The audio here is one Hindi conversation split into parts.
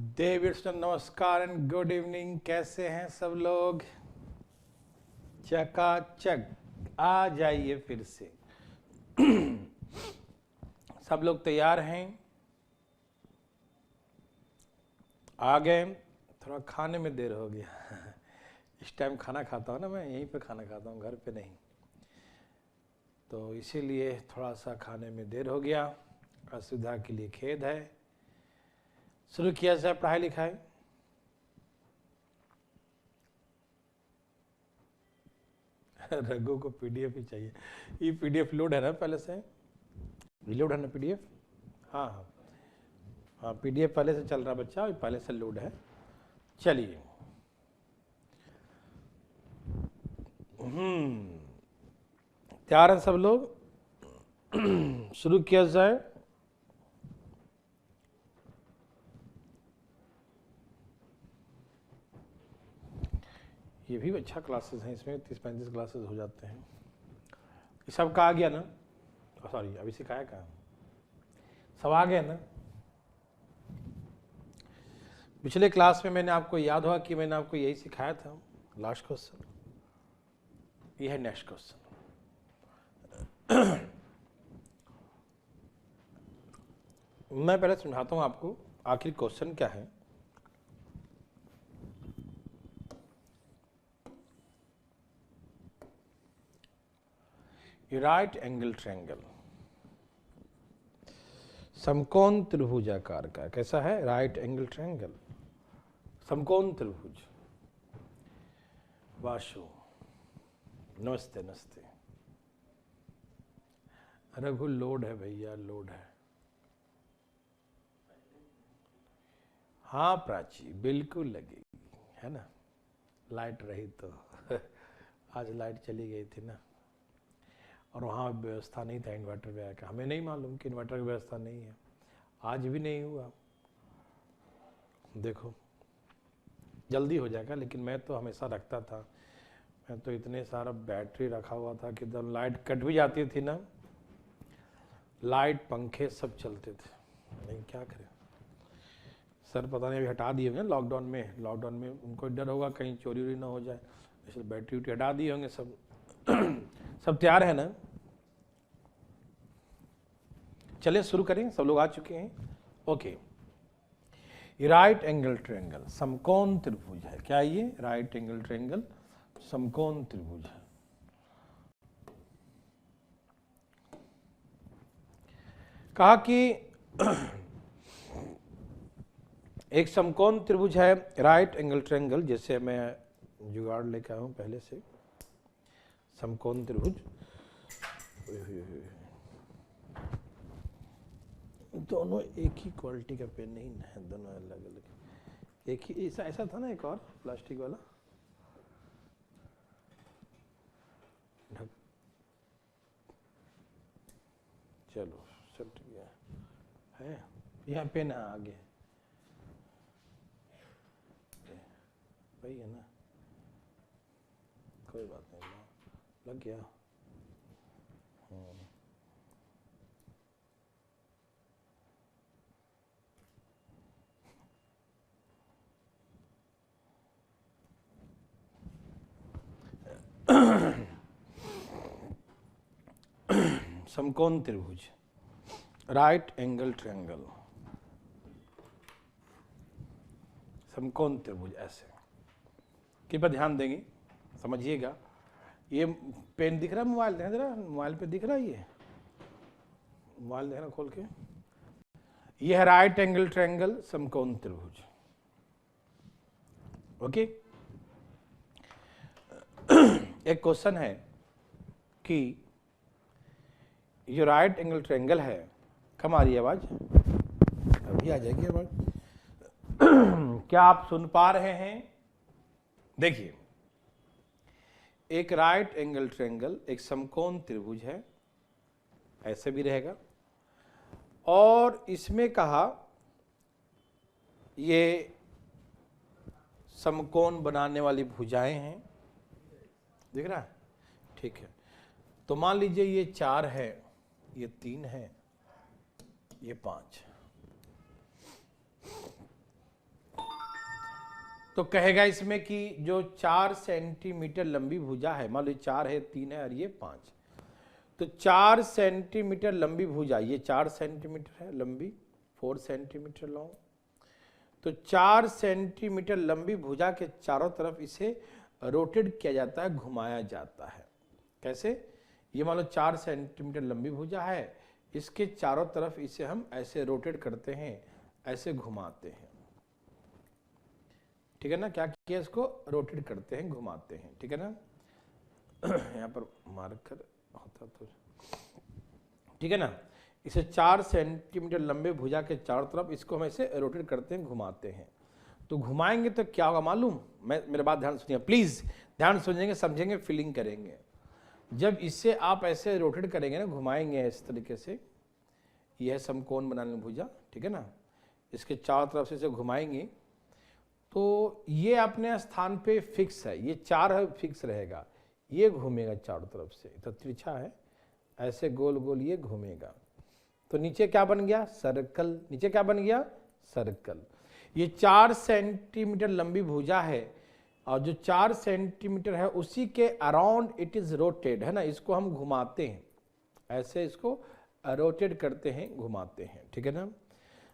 देविस्टन नमस्कार एंड गुड इवनिंग। कैसे हैं सब लोग? चकाचक आ जाइए फिर से। सब लोग तैयार हैं? आ गए? थोड़ा खाने में देर हो गया। इस टाइम खाना खाता हूँ ना, मैं यहीं पे खाना खाता हूँ, घर पे नहीं, तो इसीलिए थोड़ा सा खाने में देर हो गया। असुविधा के लिए खेद है। शुरू किया जाए पढ़ाई लिखाई। रघु को पीडीएफ ही चाहिए। ये पीडीएफ लोड है ना पहले से? लोड है ना पीडीएफ? हाँ हाँ हाँ, पीडीएफ पहले से चल रहा बच्चा, पहले से लोड है। चलिए, तैयार हैं सब लोग? शुरू किया जाए। ये भी अच्छा क्लासेस हैं, इसमें 30-35 क्लासेस हो जाते हैं। ये सब का आ गया ना? सॉरी, अभी सिखाया कहाँ? सब आ गया ना? पिछले क्लास में मैंने आपको याद हुआ कि मैंने आपको यही सिखाया था। लास्ट क्वेश्चन ये है, नेक्स्ट क्वेश्चन। मैं पहले समझाता हूं आपको आखिर क्वेश्चन क्या है। राइट एंगल ट्रायंगल, समकोण त्रिभुजाकार का। कैसा है? राइट एंगल ट्रायंगल, समकोण त्रिभुज। वाशु, नमस्ते नमस्ते। रघु लोड है भैया, लोड है। हाँ प्राची, बिल्कुल लगेगी, है ना? लाइट रही तो। आज लाइट चली गई थी ना, और वहाँ व्यवस्था नहीं था इन्वर्टर वगैरह का। हमें नहीं मालूम कि इन्वर्टर की व्यवस्था नहीं है, आज भी नहीं हुआ। देखो, जल्दी हो जाएगा, लेकिन मैं तो हमेशा रखता था। मैं तो इतने सारा बैटरी रखा हुआ था कि जब लाइट कट भी जाती थी ना, लाइट पंखे सब चलते थे। नहीं, क्या करें सर, पता नहीं अभी हटा दिए होंगे लॉकडाउन में उनको डर होगा कहीं चोरी वोरी ना हो जाए, इसलिए बैटरी उटरी हटा दिए होंगे सब। सब तैयार है ना? चलिए शुरू करें, सब लोग आ चुके हैं। ओके, राइट एंगल ट्रायंगल, समकोण त्रिभुज है। क्या ये? राइट एंगल ट्रायंगल, समकोण त्रिभुज है। कहा कि एक समकोण त्रिभुज है, राइट एंगल ट्रायंगल। जैसे मैं जुगाड़ लेकर आया हूं पहले से, समकोण त्रिभुज। दोनों एक ही क्वालिटी का पेन नहीं है, दोनों अलग अलग। एक ही ऐसा था ना, एक और प्लास्टिक वाला। चलो सट गया है, यहाँ पेन है आगे, वही है ना, कोई बात नहीं, लग गया। समकोण त्रिभुज, राइट एंगल ट्रायंगल, समकोण त्रिभुज ऐसे। कृपया ध्यान देंगे, समझिएगा। ये पेन दिख रहा है? मोबाइल देखना जरा, मोबाइल पे दिख रहा है? ये मोबाइल देखना खोल के। ये है राइट एंगल ट्रायंगल, समकोण त्रिभुज। ओके। एक क्वेश्चन है कि ये राइट एंगल ट्रायंगल है। कम आ रही है आवाज? अभी आ जाएगी आवाज। क्या आप सुन पा रहे हैं? देखिए, एक राइट एंगल ट्रायंगल, एक समकोण त्रिभुज है, ऐसे भी रहेगा। और इसमें कहा ये समकोण बनाने वाली भुजाएं हैं, दिख रहा है? ठीक है, तो मान लीजिए ये 4 है, ये 3 है, ये 5। तो कहेगा इसमें कि जो 4 सेंटीमीटर लंबी भुजा है, मान लो 4 है, 3 है और ये 5, तो 4 सेंटीमीटर लंबी भुजा, ये 4 सेंटीमीटर है लंबी, 4 सेंटीमीटर लॉन्ग, तो 4 सेंटीमीटर लंबी भुजा के चारों तरफ इसे रोटेट किया जाता है, घुमाया जाता है। कैसे? ये मान लो 4 सेंटीमीटर लंबी भुजा है, इसके चारों तरफ इसे हम ऐसे रोटेट करते हैं, ऐसे घुमाते हैं, ठीक है ना। क्या किया? इसको रोटेट करते हैं, घुमाते हैं, ठीक है ना। यहाँ पर मार्कर होता तो ठीक है ना। इसे 4 सेंटीमीटर लंबे भुजा के चारों तरफ इसको हम ऐसे रोटेट करते हैं, घुमाते हैं। तो घुमाएंगे तो क्या होगा मालूम? मेरे बात ध्यान सुनिए प्लीज, ध्यान सुनेंगे, समझेंगे, फीलिंग करेंगे। जब इससे आप ऐसे रोटेट करेंगे ना, घुमाएंगे इस तरीके से, यह समकोण बनाने भुजा, ठीक है ना, इसके चारों तरफ से इसे घुमाएंगे तो ये अपने स्थान पे फिक्स है, ये 4 है, फिक्स रहेगा, ये घूमेगा चारों तरफ से, तो तिरछा है, ऐसे गोल गोल ये घूमेगा। तो नीचे क्या बन गया? सर्कल। नीचे क्या बन गया? सर्कल। ये 4 सेंटीमीटर लंबी भुजा है और जो 4 सेंटीमीटर है उसी के अराउंड इट इज रोटेड, है ना, इसको हम घुमाते हैं, ऐसे इसको रोटेट करते हैं, घुमाते हैं, ठीक है ना।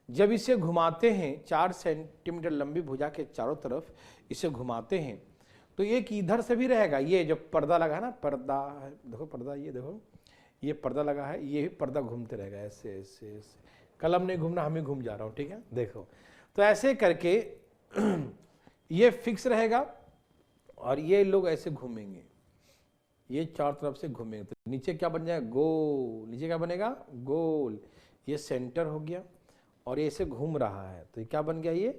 जब इसे घुमाते हैं 4 सेंटीमीटर लंबी भुजा के चारों तरफ इसे घुमाते हैं तो एक इधर से भी रहेगा, ये जो पर्दा लगा है ना, पर्दा है, देखो पर्दा, ये देखो ये पर्दा लगा है, ये भी पर्दा घूमते रहेगा ऐसे ऐसे ऐसे। कलम नहीं घूमना, हम ही घूम जा रहा हूँ, ठीक है, देखो। तो ऐसे करके ये फिक्स रहेगा और ये लोग ऐसे घूमेंगे, ये चारों तरफ से घूमेंगे। तो नीचे क्या बन जाएगा? गोल। नीचे क्या बनेगा? गोल। ये सेंटर हो गया और ये ऐसे घूम रहा है, तो ये क्या बन गया?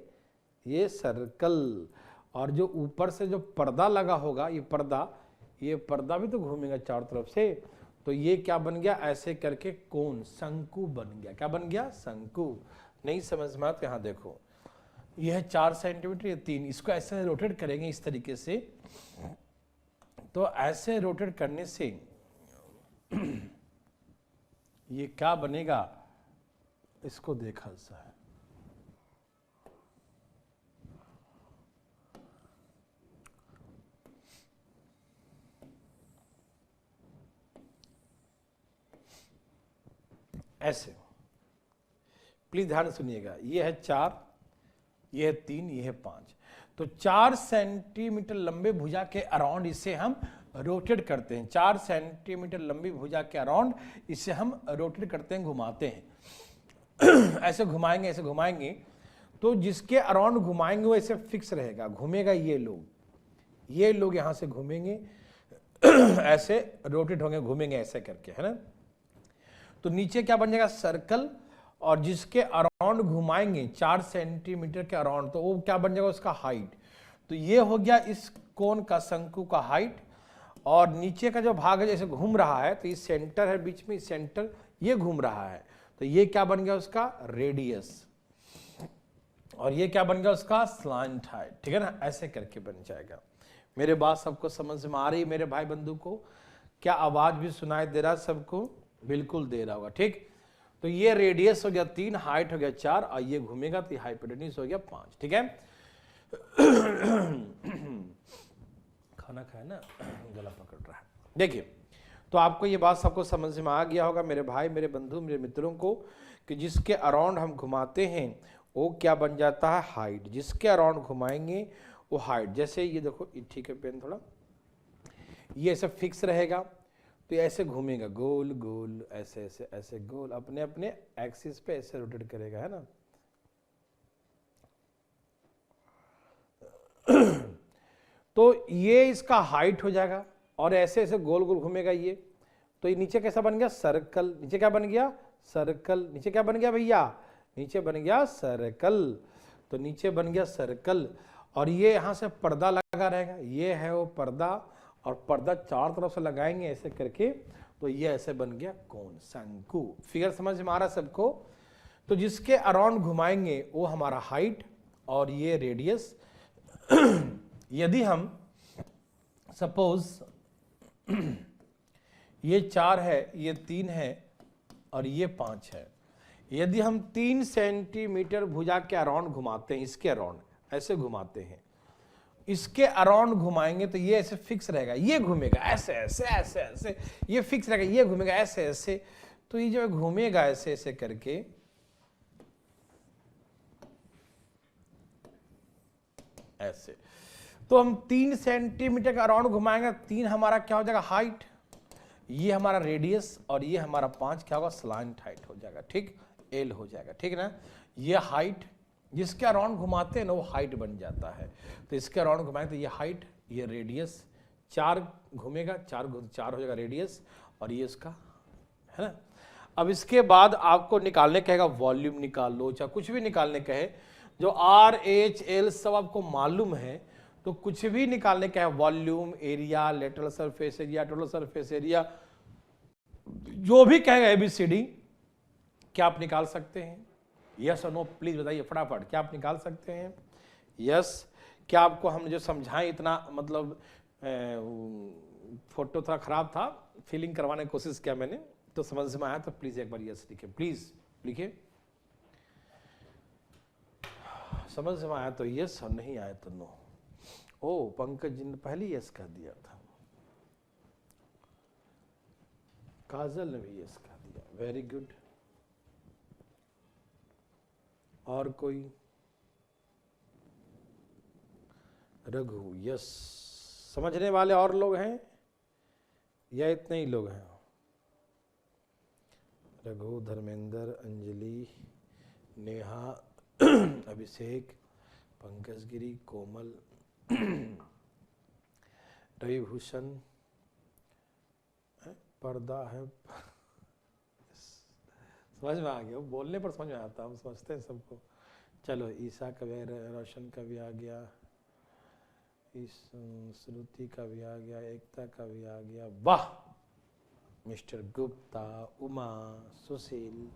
ये सर्कल। और जो ऊपर से जो पर्दा लगा होगा, ये पर्दा भी तो घूमेगा चारों तरफ से, तो ये क्या बन गया? ऐसे करके कोण, शंकु बन गया। क्या बन गया? शंकु। नहीं समझ में आता? यहाँ देखो, यह है 4 सेंटीमीटर, ये 3, इसको ऐसे रोटेट करेंगे इस तरीके से, तो ऐसे रोटेट करने से ये क्या बनेगा? इसको देखा सा है, ऐसे। प्लीज ध्यान सुनिएगा, ये है 4, ये है 3, ये है 5। तो 4 सेंटीमीटर लंबे भुजा के अराउंड इसे हम रोटेट करते हैं, 4 सेंटीमीटर लंबी भुजा के अराउंड इसे हम रोटेट करते हैं, घुमाते हैं। ऐसे घुमाएंगे, ऐसे घुमाएंगे, तो जिसके अराउंड घुमाएंगे वो ऐसे फिक्स रहेगा, घूमेगा। ये लोग यहां से घूमेंगे, ऐसे रोटेट होंगे, घूमेंगे ऐसे करके, है ना। तो नीचे क्या बन जाएगा? सर्कल। और जिसके अराउंड घुमाएंगे 4 सेंटीमीटर के अराउंड, तो वो क्या बन जाएगा? उसका हाइट। तो ये हो गया इस कोण का, शंकु का हाइट। और नीचे का जो भाग है जैसे घूम रहा है, तो ये सेंटर है बीच में, सेंटर ये घूम रहा है, तो ये क्या बन गया? उसका रेडियस। और ये क्या बन गया? उसका स्लांट हाइट, ठीक है ना। ऐसे करके बन जाएगा। मेरे बात सबको समझ में आ रही है मेरे भाई बंधु को? क्या आवाज भी सुनाई दे रहा है सबको? बिल्कुल दे रहा होगा, ठीक। तो ये रेडियस हो गया 3, हाइट हो गया 4, और ये घूमेगा तो हाइपोटेन्यूज हो गया 5, ठीक है। खाना खाया ना, गला पकड़ रहा है। देखिए, तो आपको ये बात सबको समझ में आ गया होगा मेरे भाई, मेरे बंधु, मेरे मित्रों को, कि जिसके अराउंड हम घुमाते हैं वो क्या बन जाता है? हाइट। जिसके अराउंड घुमाएंगे वो हाइट। जैसे ये देखो, ठीक है, पेन थोड़ा, ये ऐसे फिक्स रहेगा, तो ऐसे घूमेगा गोल गोल, ऐसे ऐसे ऐसे गोल, अपने अपने एक्सिस पे ऐसे रोटेट करेगा, है ना। तो ये इसका हाइट हो जाएगा और ऐसे ऐसे गोल गोल घूमेगा ये। तो ये नीचे कैसा बन गया? सर्कल। नीचे क्या बन गया? सर्कल। नीचे क्या बन गया भैया? नीचे बन गया सर्कल। तो नीचे बन गया सर्कल, और ये यहां से पर्दा लगा रहेगा, ये है वो पर्दा, और पर्दा चारों तरफ से लगाएंगे ऐसे करके, तो ये ऐसे बन गया कोण, शंकु। फिगर समझ में आ रहा सबको? तो जिसके अराउंड घुमाएंगे वो हमारा हाइट और ये रेडियस। यदि हम सपोज ये 4 है, ये 3 है और ये 5 है, यदि हम 3 सेंटीमीटर भुजा के अराउंड घुमाते हैं, इसके अराउंड ऐसे घुमाते हैं, इसके अराउंड घुमाएंगे तो ये ऐसे फिक्स रहेगा, ये घूमेगा ऐसे ऐसे ऐसे ऐसे, ये फिक्स रहेगा, ये घूमेगा ऐसे ऐसे। तो ये जो घूमेगा ऐसे ऐसे करके, ऐसे, तो हम 3 सेंटीमीटर का अराउंड घुमाएंगे। 3 हमारा क्या हो जाएगा, हाइट, ये हमारा रेडियस, और ये हमारा 5 क्या होगा, स्लांट हाइट हो जाएगा, ठीक, एल हो जाएगा, ठीक है ना। ये हाइट जिसके अराउंड घुमाते हैं ना वो हाइट बन जाता है। तो इसके अराउंड घुमाएंगे तो ये हाइट, ये रेडियस, 4 घूमेगा, 4 हो जाएगा रेडियस, और ये इसका है ना। अब इसके बाद आपको निकालने कहेगा, वॉल्यूम निकाल लो, चाहे कुछ भी निकालने कहे, जो आर एच एल सब आपको मालूम है, तो कुछ भी निकालने का है, volume, area, lateral surface area, total surface area, जो भी कहेगा एबीसीडी, क्या आप निकाल सकते हैं? यस और नो प्लीज बताइए फटाफट, क्या आप निकाल सकते हैं? यस। क्या आपको हमने जो समझाएं इतना, मतलब फोटो थोड़ा खराब था, फीलिंग करवाने की कोशिश किया मैंने, तो समझ में आया तो प्लीज एक बार यस लिखिए, प्लीज लिखिए। समझ में आया तो यस और नहीं आया तो नो। ओ पंकज जी ने पहले यस कह दिया था, काजल ने भी यस कह दिया, वेरी गुड। और कोई? रघु यस। समझने वाले और लोग हैं या इतने ही लोग हैं? रघु, धर्मेंद्र, अंजलि, नेहा, अभिषेक, पंकज गिरी, कोमल, रविभूषण, पर्दा है, समझ में आ गया, बोलने पर समझ में आता, हम समझते हैं सबको। चलो ईशा का भी, रोशन का भी आ गया, श्रुति का भी आ गया, एकता का भी आ गया, वाह। Mister Gupta, Uma, Sushil,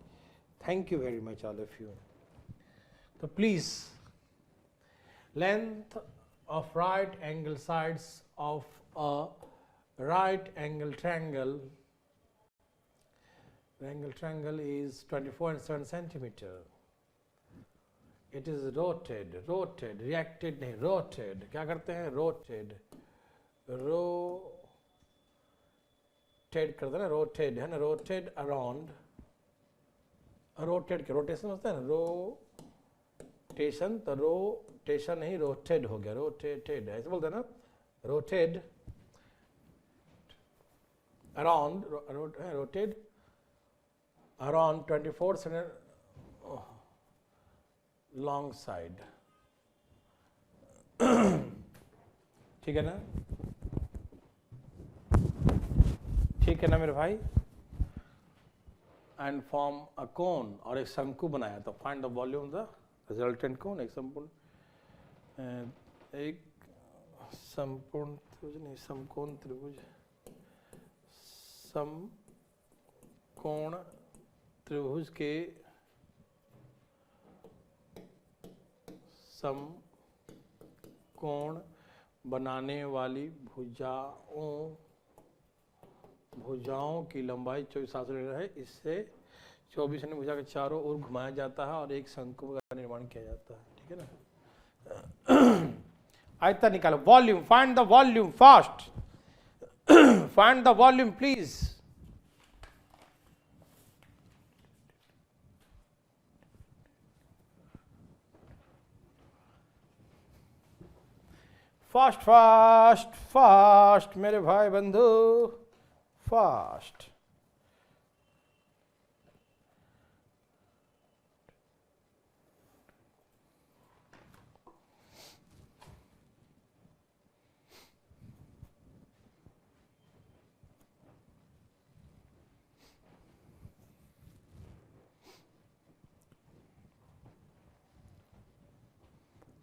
thank you very much all of you. तो please, length of right angle sides of a right angle triangle is 24 and 7 centimeter. It is rotated, reacted नहीं, rotated, क्या करते हैं, rotated करते हैं ना, rotated है ना, rotated around, rotated के रोटेशन होता है ना, रोटेशन, तो रोटेशन नहीं, rotated हो गया, rotated ऐसे बोलते हैं ना, rotated around, rotated around 24 centimeter long side, ठीक है ना, ठीक है ना मेरे भाई, एंड फॉर्म अ कोन, और एक शंकु बनाया, तो find the volume the resultant cone, एक संपूर्ण त्रिभुज नहीं, समकोण त्रिभुज, समकोण त्रिभुज के समकोण बनाने वाली भुजाओं की लंबाई 24 सेंटीमीटर है। इससे 24 सेंटीमीटर भुजा के चारों ओर घुमाया जाता है और एक शंकु का निर्माण किया जाता है, ठीक है ना। आयता निकालो, volume, find the volume fast, find the volume please. Fast fast fast मेरे भाई बंधु, फास्ट।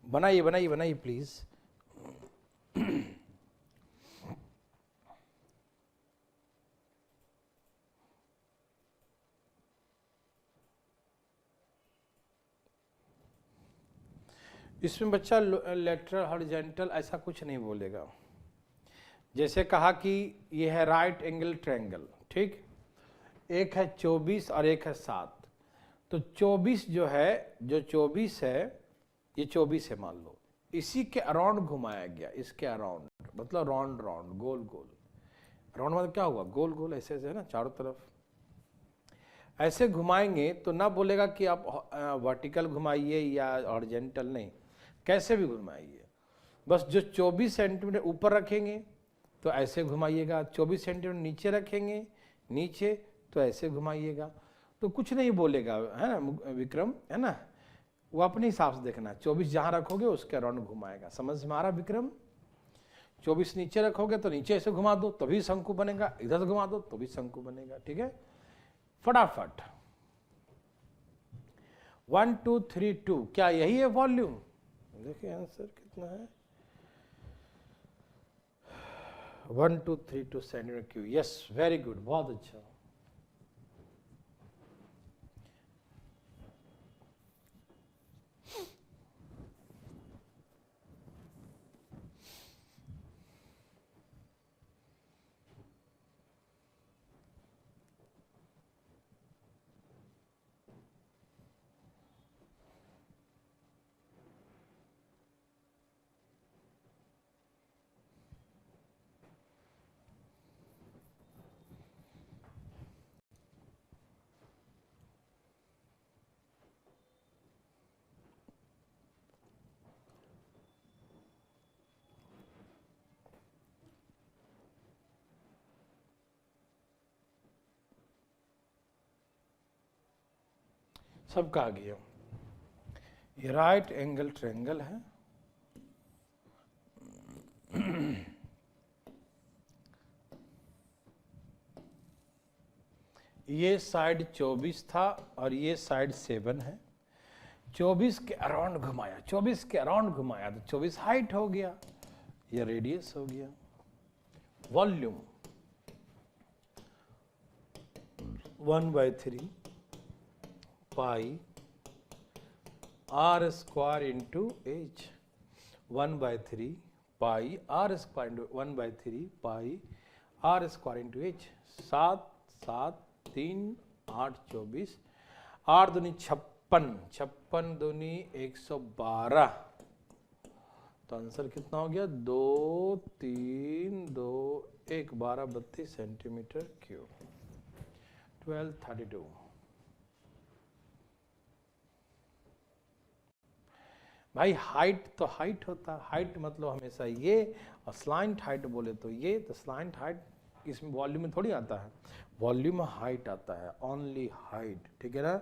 बनाइए बनाइए बनाइए प्लीज। इसमें बच्चा लेटरल हॉरिजॉन्टल ऐसा कुछ नहीं बोलेगा। जैसे कहा कि ये है राइट एंगल ट्रायंगल, ठीक, एक है 24 और एक है 7, तो 24 जो है, जो 24 है, ये 24 है मान लो, इसी के अराउंड घुमाया गया, इसके अराउंड, मतलब राउंड राउंड, गोल गोल। राउंड मतलब क्या हुआ, गोल गोल ऐसे ऐसे है ना, चारों तरफ ऐसे घुमाएंगे तो ना बोलेगा कि आप वर्टिकल घुमाइए या हॉरिजॉन्टल, नहीं, कैसे भी घुमाइए, बस जो 24 सेंटीमीटर ऊपर रखेंगे तो ऐसे घुमाइएगा, 24 सेंटीमीटर नीचे रखेंगे नीचे तो ऐसे घुमाइएगा, तो कुछ नहीं बोलेगा, है ना विक्रम, है ना, वो अपने हिसाब से देखना, 24 जहाँ रखोगे उसके अराउंड घुमाएगा। समझ में आ रहा विक्रम? 24 नीचे रखोगे तो नीचे ऐसे घुमा दो तभी शंकु बनेगा, इधर से घुमा दो तो भी शंकु बनेगा। ठीक है, फटाफट 1 2 3 2, क्या यही है वॉल्यूम? देखिए आंसर कितना है, 1 2 3 2 centimetre cube. Yes, very good, बहुत अच्छा। सबका आ गया। ये राइट एंगल ट्रायंगल है, ये साइड 24 था और ये साइड 7 है। 24 के अराउंड घुमाया, 24 के अराउंड घुमाया तो 24 हाइट हो गया, ये रेडियस हो गया। वॉल्यूम 1/3 पाई r स्क्वायर इंटू एच, 1/3 पाई r स्क्वायर इंटू 1/3 पाई r स्क्वायर इंटू एच। 7 7 3 8 24, 8 दूनी 56, 56 दूनी 112, तो आंसर कितना हो गया, 2 3 2 1 12 32 सेंटीमीटर क्यूब, 1232। भाई हाइट तो हाइट होता है, हाइट मतलब हमेशा ये, और स्लाइंट हाइट बोले तो ये, तो स्लाइंट हाइट इसमें वॉल्यूम में थोड़ी आता है, वॉल्यूम में हाइट आता है, ओनली हाइट। ठीक है ना,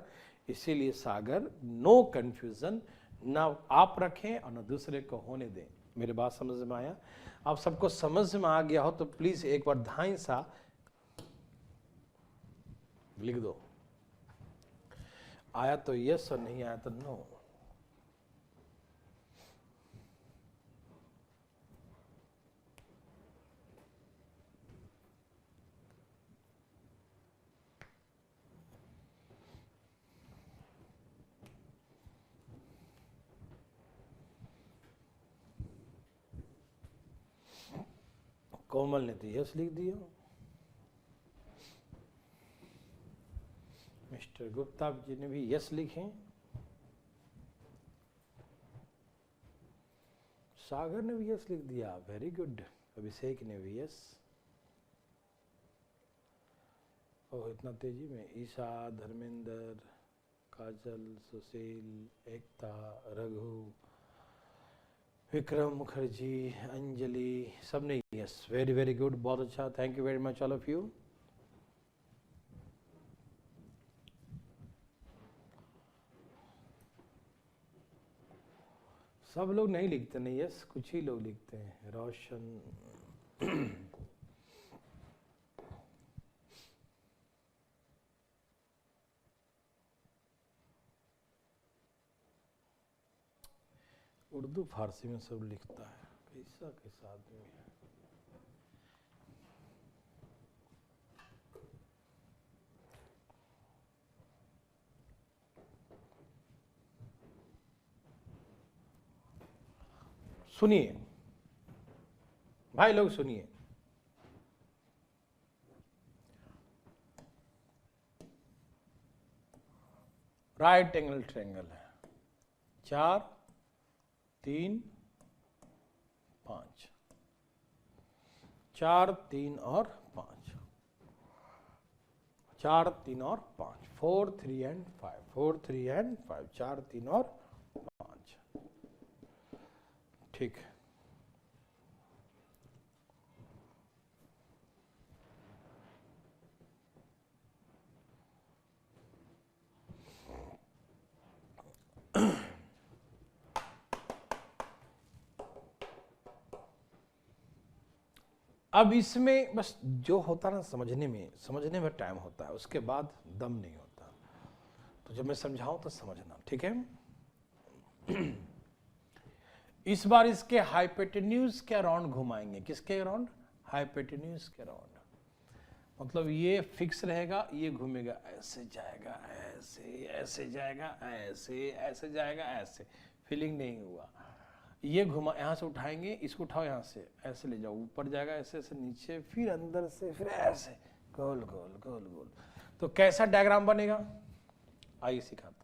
इसीलिए सागर नो कंफ्यूजन, ना आप रखें और ना दूसरे को होने दें। मेरे बात समझ में आया? आप सबको समझ में आ गया हो तो प्लीज एक बार धाई सा लिख दो, आया तो यस और नहीं आया तो नो। कोमल ने तो यस लिख दिया, मिस्टर गुप्ता जी ने भी यस लिखे, सागर ने भी यस लिख दिया, वेरी गुड। अभिषेक ने भी यस, ओह इतना तेजी में, ईशा, धर्मेंद्र, काजल, सुशील, एकता, रघु, विक्रम मुखर्जी, अंजलि, सबने यस, वेरी वेरी गुड, बहुत अच्छा, thank you very much all of you. सब लोग नहीं लिखते नहीं यस, कुछ ही लोग लिखते हैं। रोशन उर्दू फारसी में सब लिखता है, कैसा आदमी है। सुनिए भाई लोग, सुनिए, राइट एंगल ट्रायंगल है, 4 3 5, 4 3 और 5, 4 3 और 5, 4 3 एंड 5, 4 3 एंड 5, 4 3 और 5, ठीक है। अब इसमें बस जो होता ना समझने में टाइम होता है, उसके बाद दम नहीं होता। तो जब मैं समझाऊं तो समझना, ठीक है। इस बार इसके हाइपोटेन्यूज के अराउंड घुमाएंगे। किसके अराउंड? हाइपोटेन्यूज के अराउंड। मतलब ये फिक्स रहेगा, ये घूमेगा, ऐसे जाएगा, ऐसे ऐसे जाएगा, ऐसे ऐसे जाएगा, ऐसे। फीलिंग नहीं हुआ। ये घुमा, यहाँ से उठाएंगे, इसको उठाओ, यहाँ से ऐसे ले जाओ, ऊपर जाएगा, ऐसे ऐसे नीचे, फिर अंदर से, फिर ऐसे गोल गोल गोल गोल। तो कैसा डायग्राम बनेगा आइए सिखाता हूँ।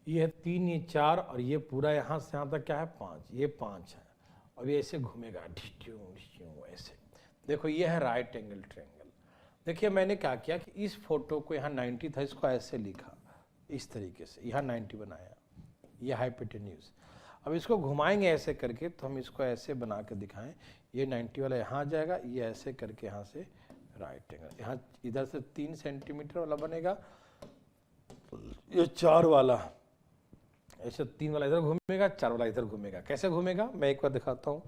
ये 3, ये 4 और ये पूरा यहाँ से यहाँ तक क्या है 5, ये 5 है। अब ये ऐसे घूमेगा ऐसे। देखो ये है राइट एंगल ट्रायंगल। देखिए मैंने क्या किया कि इस फोटो को यहाँ 90 था, इसको ऐसे लिखा इस तरीके से, यहाँ 90 बनाया, ये हाइपोटेन्यूज। अब इसको घुमाएंगे ऐसे करके, तो हम इसको ऐसे बना के दिखाएं। ये 90 वाला यहाँ जाएगा, ये ऐसे करके यहाँ से राइट एंगल, यहाँ इधर से 3 सेंटीमीटर वाला बनेगा, ये 4 वाला ऐसे 3 वाला इधर घूमेगा, 4 वाला इधर घूमेगा। कैसे घूमेगा मैं एक बार दिखाता हूँ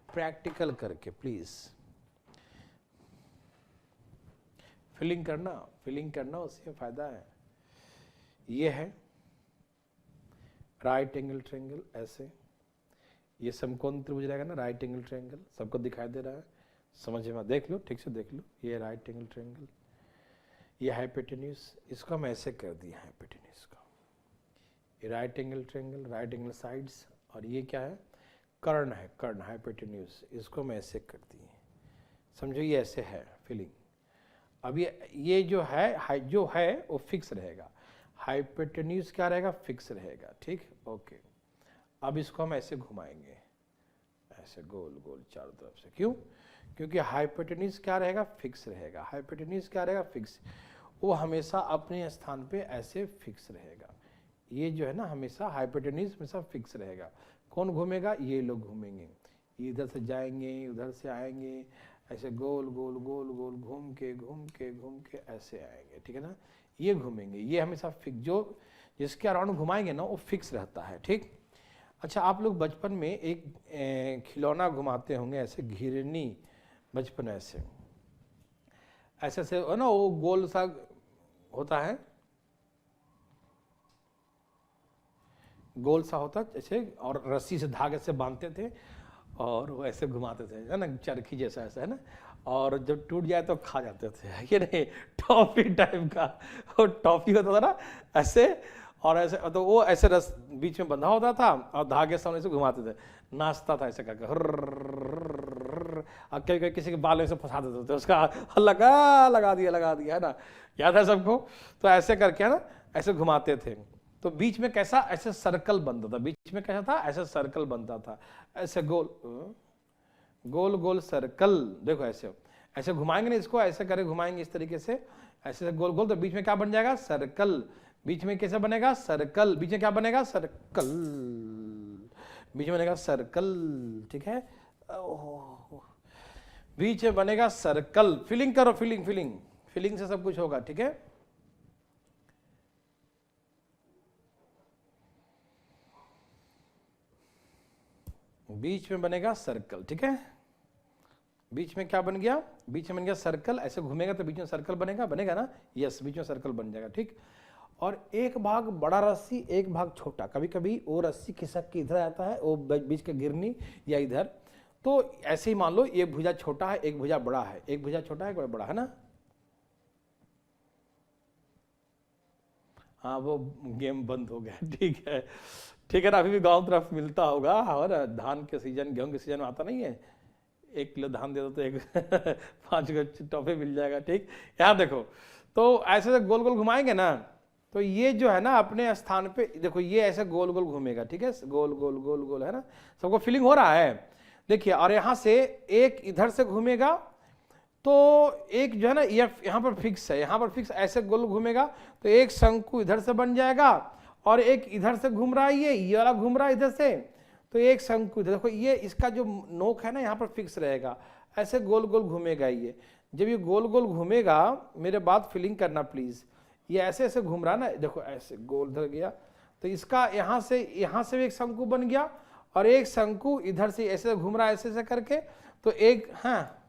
प्रैक्टिकल करके, प्लीज। फीलिंग करना उससे फायदा है। ये है राइट एंगल ट्रायंगल, ऐसे ये समकोण त्रिभुज रहेगा ना, राइट एंगल ट्रायंगल। सबको दिखाई दे रहा है? समझ में देख लो, ठीक से देख लो। ये राइट एंगल ट्रायंगल, ये हाइपोटेन्यूज, इसको हम ऐसे कर दिए हाइपोटेन्यूज को। ये right angle triangle, right angle sides, और ये क्या है कर्ण है, कर्ण हाइपोटेन्यूज, इसको हम ऐसे कर दिए। समझो ये ऐसे है फीलिंग। अब ये जो है वो फिक्स रहेगा, हाइपोटेन्यूज क्या रहेगा फिक्स रहेगा, ठीक ओके। अब इसको हम ऐसे घुमाएंगे, ऐसे गोल गोल चारों तरफ से। क्यों? क्योंकि हाइपोटेन्यूज क्या रहेगा फिक्स रहेगा। हाइपोटेन्यूज क्या रहेगा फिक्स, वो हमेशा अपने स्थान पे ऐसे फिक्स रहेगा। ये जो है ना हमेशा हाइपोटेन्यूज हमेशा फिक्स रहेगा। कौन घूमेगा? ये लोग घूमेंगे, इधर से जाएंगे, उधर से आएंगे, ऐसे गोल गोल गोल गोल घूम के ऐसे आएंगे, ठीक है ना। ये घूमेंगे, ये हमेशा फिक्स, जो जिसके अराउंड घुमाएंगे ना वो फिक्स रहता है, ठीक। अच्छा आप लोग बचपन में एक खिलौना घुमाते होंगे ऐसे, घिरनी, बचपन ऐसे ऐसे है ना, वो गोल सा होता है, गोल सा होता ऐसे, और रस्सी से धागे से बांधते थे और वो ऐसे घुमाते थे, है ना, चरखी जैसा ऐसा, है ना। और जब टूट जाए तो खा जाते थे, ये नहीं टॉफी टाइप का, वो टॉफी होता था ना ऐसे, और ऐसे तो वो ऐसे रस बीच में बंधा होता था और धागे सामने से घुमाते थे, नाचता था ऐसे करके, कभी किसी के बाल में से फंसा देते थे, उसका लगा दिया है ना, याद है सबको। तो ऐसे करके है ना ऐसे घुमाते थे। तो बीच में कैसा ऐसे सर्कल बनता था, बीच में कैसा था ऐसे सर्कल बनता था, ऐसे गोल गोल गोल सर्कल। देखो ऐसे ऐसे घुमाएंगे ना इसको, ऐसे करके घुमाएंगे इस तरीके से, ऐसे गोल गोल, तो बीच में क्या बन जाएगा सर्कल। बीच में कैसे बनेगा सर्कल, बीच में क्या बनेगा सर्कल, बीच में बनेगा सर्कल, ठीक है। बीच में बनेगा सर्कल। फीलिंग करो, फीलिंग से सब कुछ होगा, ठीक है। बीच में बनेगा सर्कल, ठीक है। बीच में क्या बन गया? बीच में बन गया सर्कल। ऐसे घूमेगा तो बीच में सर्कल बनेगा ना, यस, बीच में सर्कल बन जाएगा, ठीक। और एक भाग बड़ा रस्सी, एक भाग छोटा। कभी कभी वो रस्सी खिसक के इधर आता है, वो बीच का गिरनी या इधर, तो ऐसे ही मान लो एक भुजा छोटा है एक भुजा बड़ा है, एक भुजा छोटा है एक बड़ा है ना। हाँ वो गेम बंद हो गया, ठीक है ठीक है ना। अभी भी गांव तरफ मिलता होगा, और धान के सीजन गेहूं के सीजन में आता नहीं है, 1 किलो धान दे दो तो एक 5 टॉफी मिल जाएगा। ठीक, यहाँ देखो तो ऐसे गोल गोल घुमाएंगे ना, तो ये जो है ना अपने स्थान पे देखो, ये ऐसे गोल गोल घूमेगा, ठीक है, गोल गोल गोल गोल, है ना, सबको फीलिंग हो रहा है। देखिए, और यहाँ से एक इधर से घूमेगा, तो एक जो है ना यहाँ पर फिक्स है, यहाँ पर फिक्स, ऐसे गोल घूमेगा तो एक शंकु इधर से बन जाएगा, और एक इधर से घूम रहा है, ये वाला घूम रहा है इधर से, तो एक शंकु इधर। देखो ये इसका जो नोक है ना यहाँ पर फिक्स रहेगा, ऐसे गोल गोल घूमेगा ये। जब ये गोल गोल घूमेगा, मेरे बात फीलिंग करना प्लीज, ये ऐसे ऐसे घूम रहा ना, देखो ऐसे गोल इधर गया, तो इसका यहाँ से भी एक शंकु बन गया, और एक शंकु इधर से ऐसे घूम रहा है ऐसे ऐसे करके, तो एक, हाँ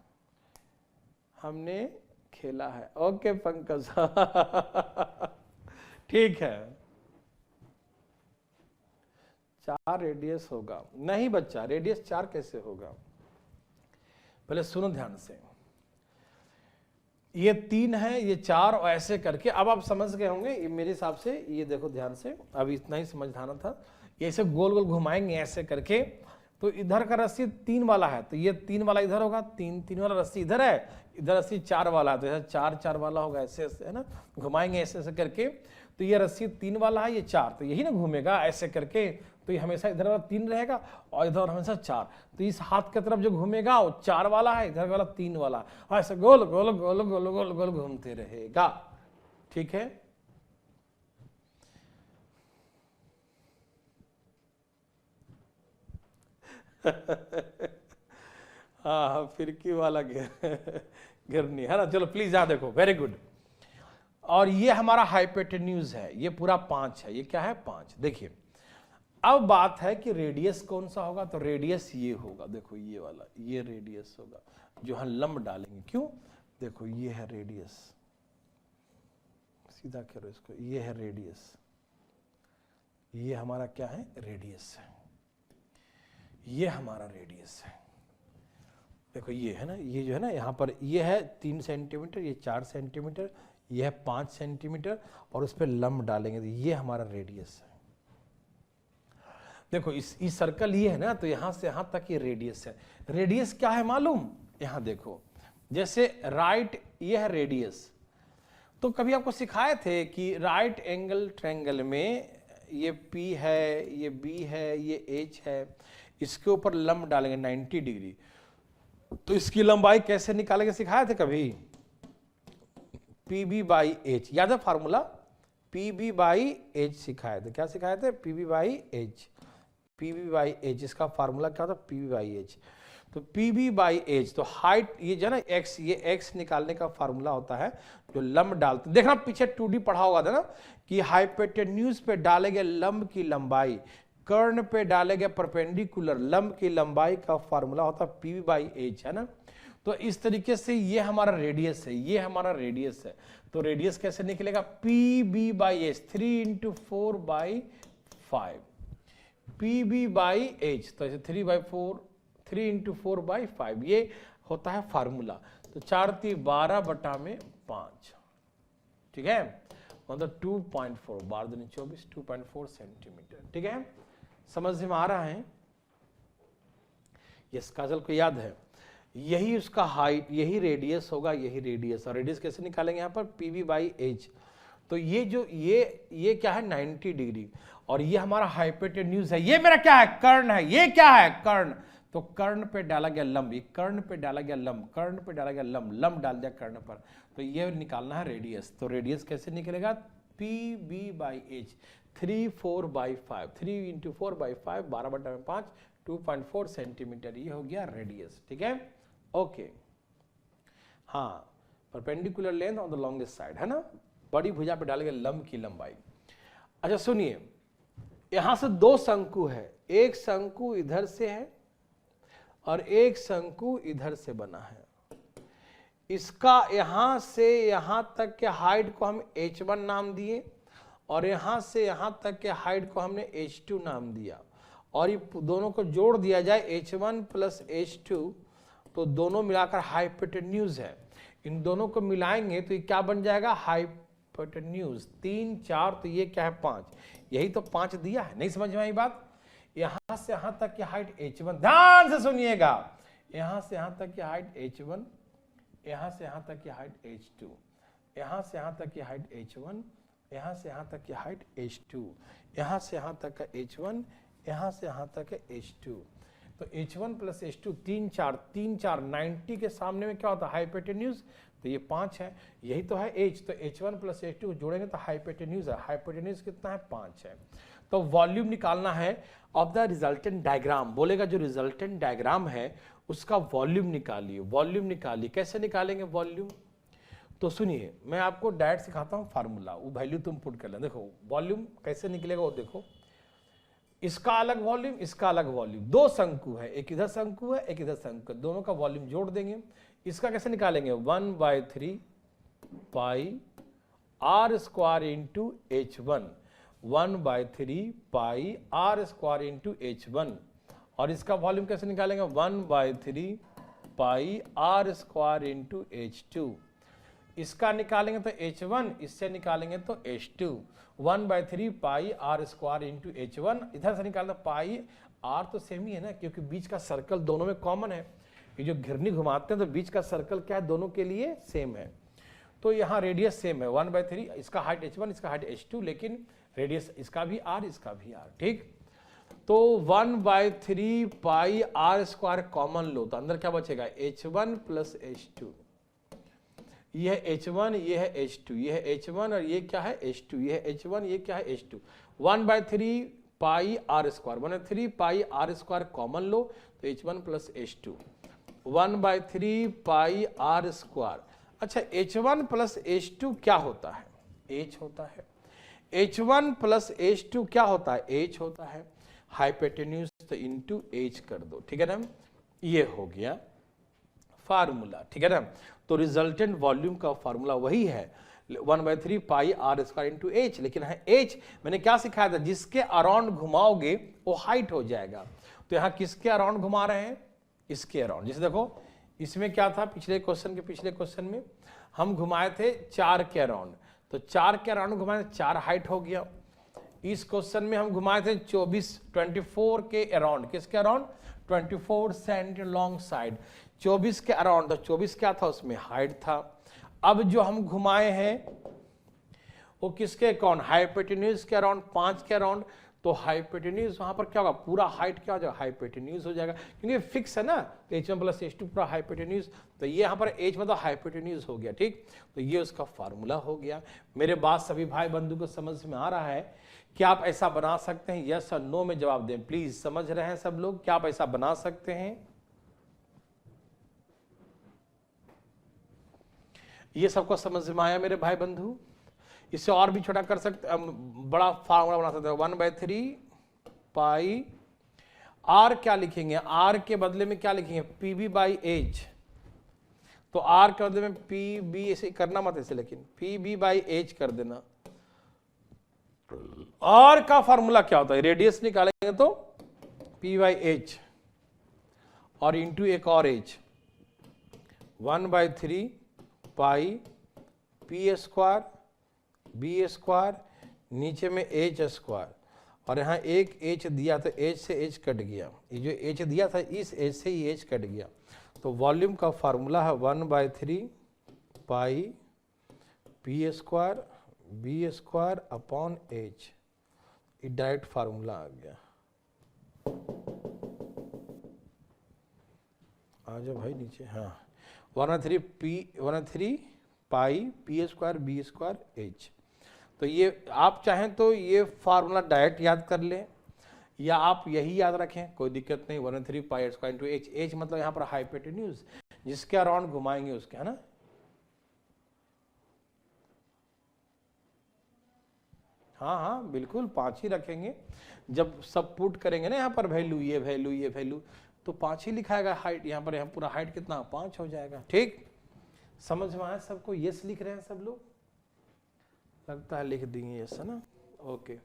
हमने खेला है, ओके पंकज ठीक है। 4 रेडियस होगा, नहीं बच्चा रेडियस 4 कैसे होगा, पहले सुनो ध्यान से, ये 3 है ये 4, और ऐसे करके अब आप समझ गए होंगे मेरे हिसाब से। ये देखो ध्यान से, अब इतना ही समझाना था, ये ऐसे गोल गोल घुमाएंगे ऐसे करके, तो इधर का रस्सी 3 वाला है, तो ये 3 वाला इधर होगा, 3 वाला रस्सी इधर है, इधर रस्सी 4 वाला है, तो ऐसा 4 वाला होगा, ऐसे ऐसे, है ना, घुमाएंगे ऐसे ऐसे करके, तो ये रस्सी 3 वाला है, ये 4, तो यही ना घूमेगा ऐसे करके, तो ये हमेशा इधर वाला 3 रहेगा, और इधर हमेशा 4, तो इस हाथ की तरफ जो घूमेगा वो 4 वाला है, इधर वाला 3 वाला, और ऐसे गोल गोल गोल गोल गोल गोल घूमते रहेगा। ठीक है, हाँ फिरकी वाला गिरनी है ना। चलो प्लीज यहाँ देखो, वेरी गुड। और ये हमारा हाइपोटेन्यूज है, ये पूरा 5 है, ये क्या है 5। देखिए अब बात है कि रेडियस कौन सा होगा, तो रेडियस ये होगा, देखो ये वाला, ये रेडियस होगा जो हम लंब डालेंगे। क्यों, देखो ये है रेडियस, सीधा करो इसको, ये है रेडियस, ये हमारा क्या है रेडियस है, ये हमारा रेडियस है। देखो ये है ना, ये जो है ना यहाँ पर ये है 3 सेंटीमीटर, ये 4 सेंटीमीटर, ये है 5 सेंटीमीटर, और उस पर लंब डालेंगे तो ये हमारा रेडियस है। देखो इस सर्कल ये है ना, तो यहां से यहां तक ये रेडियस है। रेडियस क्या है मालूम, यहां देखो, जैसे राइट, ये है रेडियस, तो कभी आपको सिखाए थे कि राइट एंगल ट्रायंगल में ये P है, ये B है, ये H है, इसके ऊपर लंब डालेंगे 90 डिग्री, तो इसकी लंबाई कैसे निकालेंगे सिखाए थे कभी, PB/H, याद है फार्मूला, PB/H सिखाए थे, क्या सिखाए थे, PB/H, PB/H, इसका फार्मूला क्या था, PB/H। तो PB/H, तो हाइट, ये जो है ना x, ये x निकालने का फार्मूला होता है जो लंब डालते, देखना पीछे 2D पढ़ा होगा था ना, कि हाइपोटेन्यूज पे डाले गए लंब की लंबाई, कर्ण पे डाले गए परपेंडिकुलर लंब की लंबाई का फार्मूला होता है PB/H, है ना। तो इस तरीके से ये हमारा रेडियस है, ये हमारा रेडियस है, तो रेडियस कैसे निकलेगा, PB/H, 3 × 4/5, PB/H, तो ऐसे 3/4, 3 × 4/5, ये होता है फार्मूला। तो 4 × 3 = 12/5, ठीक है, मतलब 2.4, 12 × 24, 2.4 सेंटीमीटर। ठीक है, समझ में आ रहा है, यस, काजल को याद है, यही उसका हाइट, यही रेडियस होगा, यही रेडियस, और रेडियस कैसे निकालेंगे यहाँ पर, PB/H। तो ये जो ये क्या है 90 डिग्री, और ये हमारा हाइपोटेन्यूज है, ये मेरा क्या है कर्ण है, ये क्या है कर्ण, तो कर्ण पे डाला गया लंब, ये कर्ण पे डाला गया लंब, कर्ण पे डाला गया लंब, लंब डाल दिया कर्ण पर, तो ये निकालना है रेडियस। तो रेडियस कैसे निकलेगा, PB/H, 3 × 4/5, 3 × 4/5, 12/5, 2.4 सेंटीमीटर, ये हो गया रेडियस। ठीक है, ओके, हाँ, perpendicular length on the longest side, है ना, बड़ी भुजा पे डाले गए लंब की लंबाई। अच्छा सुनिए, यहां से 2 शंकु है, एक शंकु इधर से है और एक शंकु इधर से बना है, इसका यहां से यहां तक के हाइट को हम H1 नाम दिए, और यहां से यहां तक के हाइट को हमने H2 नाम दिया, और ये दोनों को जोड़ दिया जाए H1 प्लस H2, तो दोनों मिलाकर हाइपोटेन्यूज है। इन दोनों को मिलाएंगे तो ये क्या बन जाएगा, हाइपोटेन्यूज। 3 4, तो ये क्या है 5, यही तो 5 दिया है। नहीं समझ में आई बात। यहां से यहां तक की हाइट H1, ध्यान से सुनिएगा, यहां से यहां तक की हाइट H1, यहां से यहां तक की हाइट H2, यहां से यहां तक की हाइट H1, यहां से यहां तक की हाइट H2, यहां से यहां तक का H1, यहां से यहां तक है H2। तो H1 प्लस H2 3 4 3 4, 90 के सामने में क्या होता है, हाइपोटेन्यूज। तो ये 5 है, यही तो है H। तो H1 प्लस H2 जोड़ेंगे तो हाइपोटेन्यूज है। हाइपोटेन्यूज कितना है, 5 है। तो वॉल्यूम निकालना है ऑफ द रिजल्टेंट डायग्राम। बोलेगा जो रिजल्टेंट डायग्राम है उसका वॉल्यूम निकालिए। वॉल्यूम निकालिए, कैसे निकालेंगे वॉल्यूम, तो सुनिए मैं आपको डायरेक्ट सिखाता हूं फार्मूला, वो वैल्यू तुम पुट कर ले। देखो वॉल्यूम कैसे निकलेगा वो देखो, इसका अलग वॉल्यूम, इसका अलग वॉल्यूम, दो शंकु है, एक इधर शंकु है एक इधर शंकु है, दोनों का वॉल्यूम जोड़ देंगे। इसका कैसे निकालेंगे, 1/3 पाई r स्क्वायर इंटू H1, 1/3 पाई r स्क्वायर इंटू H1। और इसका वॉल्यूम कैसे निकालेंगे, 1/3 पाई r स्क्वायर इंटू H2। इसका निकालेंगे तो H1, इससे निकालेंगे तो H2, 1/3 पाई r स्क्वायर इंटू H1। इधर से निकालना पाई r, तो सेम ही है ना, क्योंकि बीच का सर्कल दोनों में कॉमन है। ये जो घिरनी घुमाते हैं तो बीच का सर्कल क्या है, दोनों के लिए सेम है। तो यहाँ रेडियस सेम है 1/3, इसका हाइट H1, इसका हाइट H2, लेकिन रेडियस इसका भी r, इसका भी r। ठीक, तो 1/3 पाई r स्क्वायर कॉमन लो तो अंदर क्या बचेगा, H1 प्लस H2। ये है H1, ये है H2, ये है H1 और ये क्या है H2, ये है H1, ये क्या है H2। 1/3 पाई r स्क्वायर, 1/3 पाई r स्क्वायर कॉमन लो तो H1 प्लस H2, 1/3 पाई r स्क्वायर। अच्छा H1 प्लस H2 क्या होता है, H होता है। H1 प्लस H2 क्या होता है, H होता है। हाइपोटेन्यूज तो इंटू H कर दो, ठीक है ना, ये हो गया फार्मूला, ठीक है ना। तो रिजल्टेंट वॉल्यूम का फार्मूला वही है 1/3 पाई r स्क्वायर इंटू H, लेकिन है H मैंने क्या सिखाया था, जिसके अराउंड घुमाओगे वो हाइट हो जाएगा। तो यहाँ किसके अराउंड घुमा रहे हैं, इसके अराउंड। जैसे देखो इसमें क्या था, पिछले क्वेश्चन में हम घुमाए थे 4 के अराउंड, तो 4 के अराउंड घुमाए 4 हाइट हो गया। इस क्वेश्चन में हम घुमाए थे 24 के अराउंड, किसके अराउंड, 24 सेंट लॉन्ग साइड, 24 के अराउंड। तो 24 क्या था, उसमें हाइट था। अब जो हम घुमाए हैं वो किसके अराउंड, हाइपोटेन्यूज के अराउंड, 5 के अराउंड। तो हाइपोटेन्यूज वहां पर क्या होगा, पूरा हाइट क्या हो जाएगा, हाइपोटेन्यूज हो जाएगा, क्योंकि फिक्स है ना। तो H1 प्लस H2 पूरा हाइपोटेन्यूज, तो ये यहाँ पर H मतलब हाइपोटेन्यूज हो गया। ठीक, तो ये उसका फार्मूला हो गया। मेरे बात सभी भाई बंधु को समझ में आ रहा है कि आप ऐसा बना सकते हैं, यस और नो में जवाब दें प्लीज। समझ रहे हैं सब लोग, क्या आप ऐसा बना सकते हैं, ये सबको समझ में आया मेरे भाई बंधु। इससे और भी छोटा कर सकते, बड़ा फार्मूला बना सकते हैं, 1/3 पाई r क्या लिखेंगे, r के बदले में क्या लिखेंगे, PB/H। तो r के बदले में PB ऐसे करना मत ऐसे, लेकिन PB/H कर देना। r का फार्मूला क्या होता है, रेडियस निकालेंगे तो P/H और इंटू एक और H, 1/3 पाई P स्क्वायर B स्क्वायर, नीचे में H स्क्वायर, और यहाँ एक H दिया तो H से H कट गया, ये जो H दिया था इस H से ही H कट गया। तो वॉल्यूम का फार्मूला है 1/3 पाई P square B square upon H, ये डायरेक्ट फार्मूला आ गया। आ जाओ भाई नीचे, हाँ 1/3 पाई P square B square H। तो ये आप चाहें तो ये फार्मूला डायरेक्ट याद कर लें, या आप यही याद रखें, कोई दिक्कत नहीं। 1/3 pi square into H, H मतलब यहाँ पर हाइपोटेन्यूज, जिसके अराउंड घुमाएंगे उसके, है ना। हाँ हाँ बिल्कुल 5 ही रखेंगे, जब सब पुट करेंगे ना यहाँ पर वैल्यू, ये वैल्यू ये वैल्यू, तो 5 ही लिखाएगा हाइट, यहाँ पर यहाँ पूरा हाइट कितना 5 हो जाएगा। ठीक, समझ में आया सबको, यस लिख रहे हैं सब लोग, लगता है लिख देंगे यस, है ना। ओके,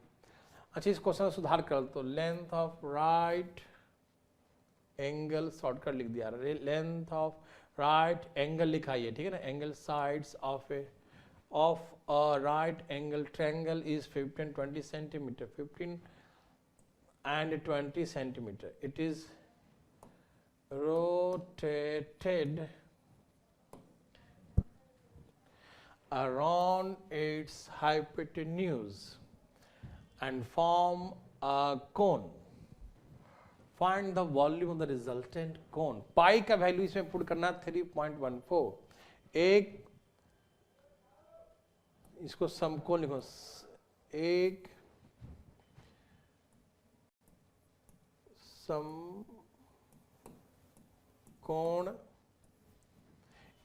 अच्छा, इस क्वेश्चन का सुधार कर तो length of right angle shortcut लिख दिया, लेंथ ऑफ राइट एंगल लिखा है, ठीक है ना, angle sides of a right angle triangle is 15 20 centimetre, 15 and 20 centimeter. It is rotated around its hypotenuse and form a cone. Find the volume of the resultant cone. पाई का वैल्यू इसमें पुट करना 3.14. एक इसको समकोण लिखो, एक समकोण,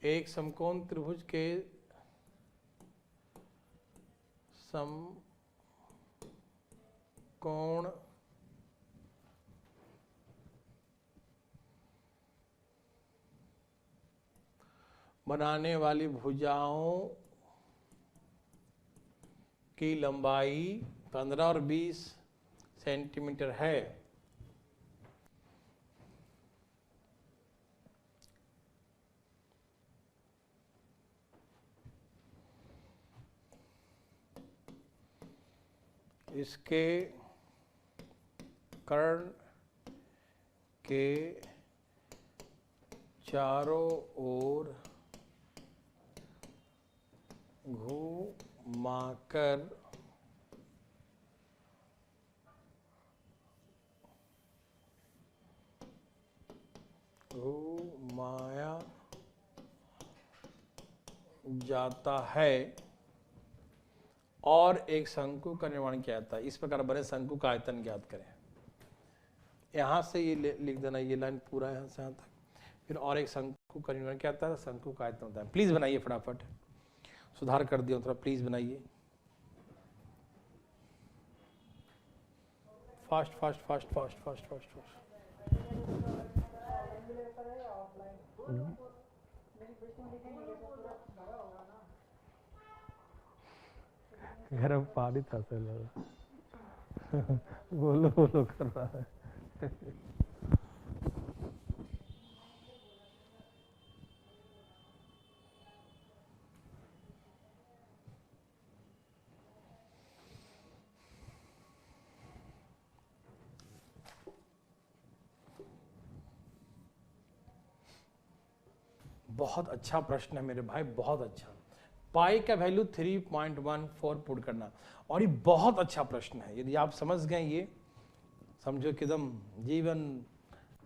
एक समकोण त्रिभुज के समकोण बनाने वाली भुजाओं की लंबाई 15 और 20 सेंटीमीटर है। इसके कर्ण के चारों ओर घुमाकर घुमाया जाता है और एक शंकु का निर्माण किया जाता है। इस प्रकार बने शंकु का आयतन ज्ञात करें। यहां से ये लिख देना, ये लाइन पूरा यहां से यहां तक, फिर और एक शंकु का निर्माण किया जाता है, शंकु का आयतन होता है। प्लीज बनाइए फटाफट, सुधार कर दिया थोड़ा, प्लीज बनाइए fast fast fast fast fast fast fast. गरम पानी था सर बोलो बोलो कर रहा है। बहुत अच्छा प्रश्न है मेरे भाई, बहुत अच्छा। पाई का वैल्यू 3.14 पुट करना, और ये बहुत अच्छा प्रश्न है। यदि आप समझ गए ये, समझो कि एकदम जीवन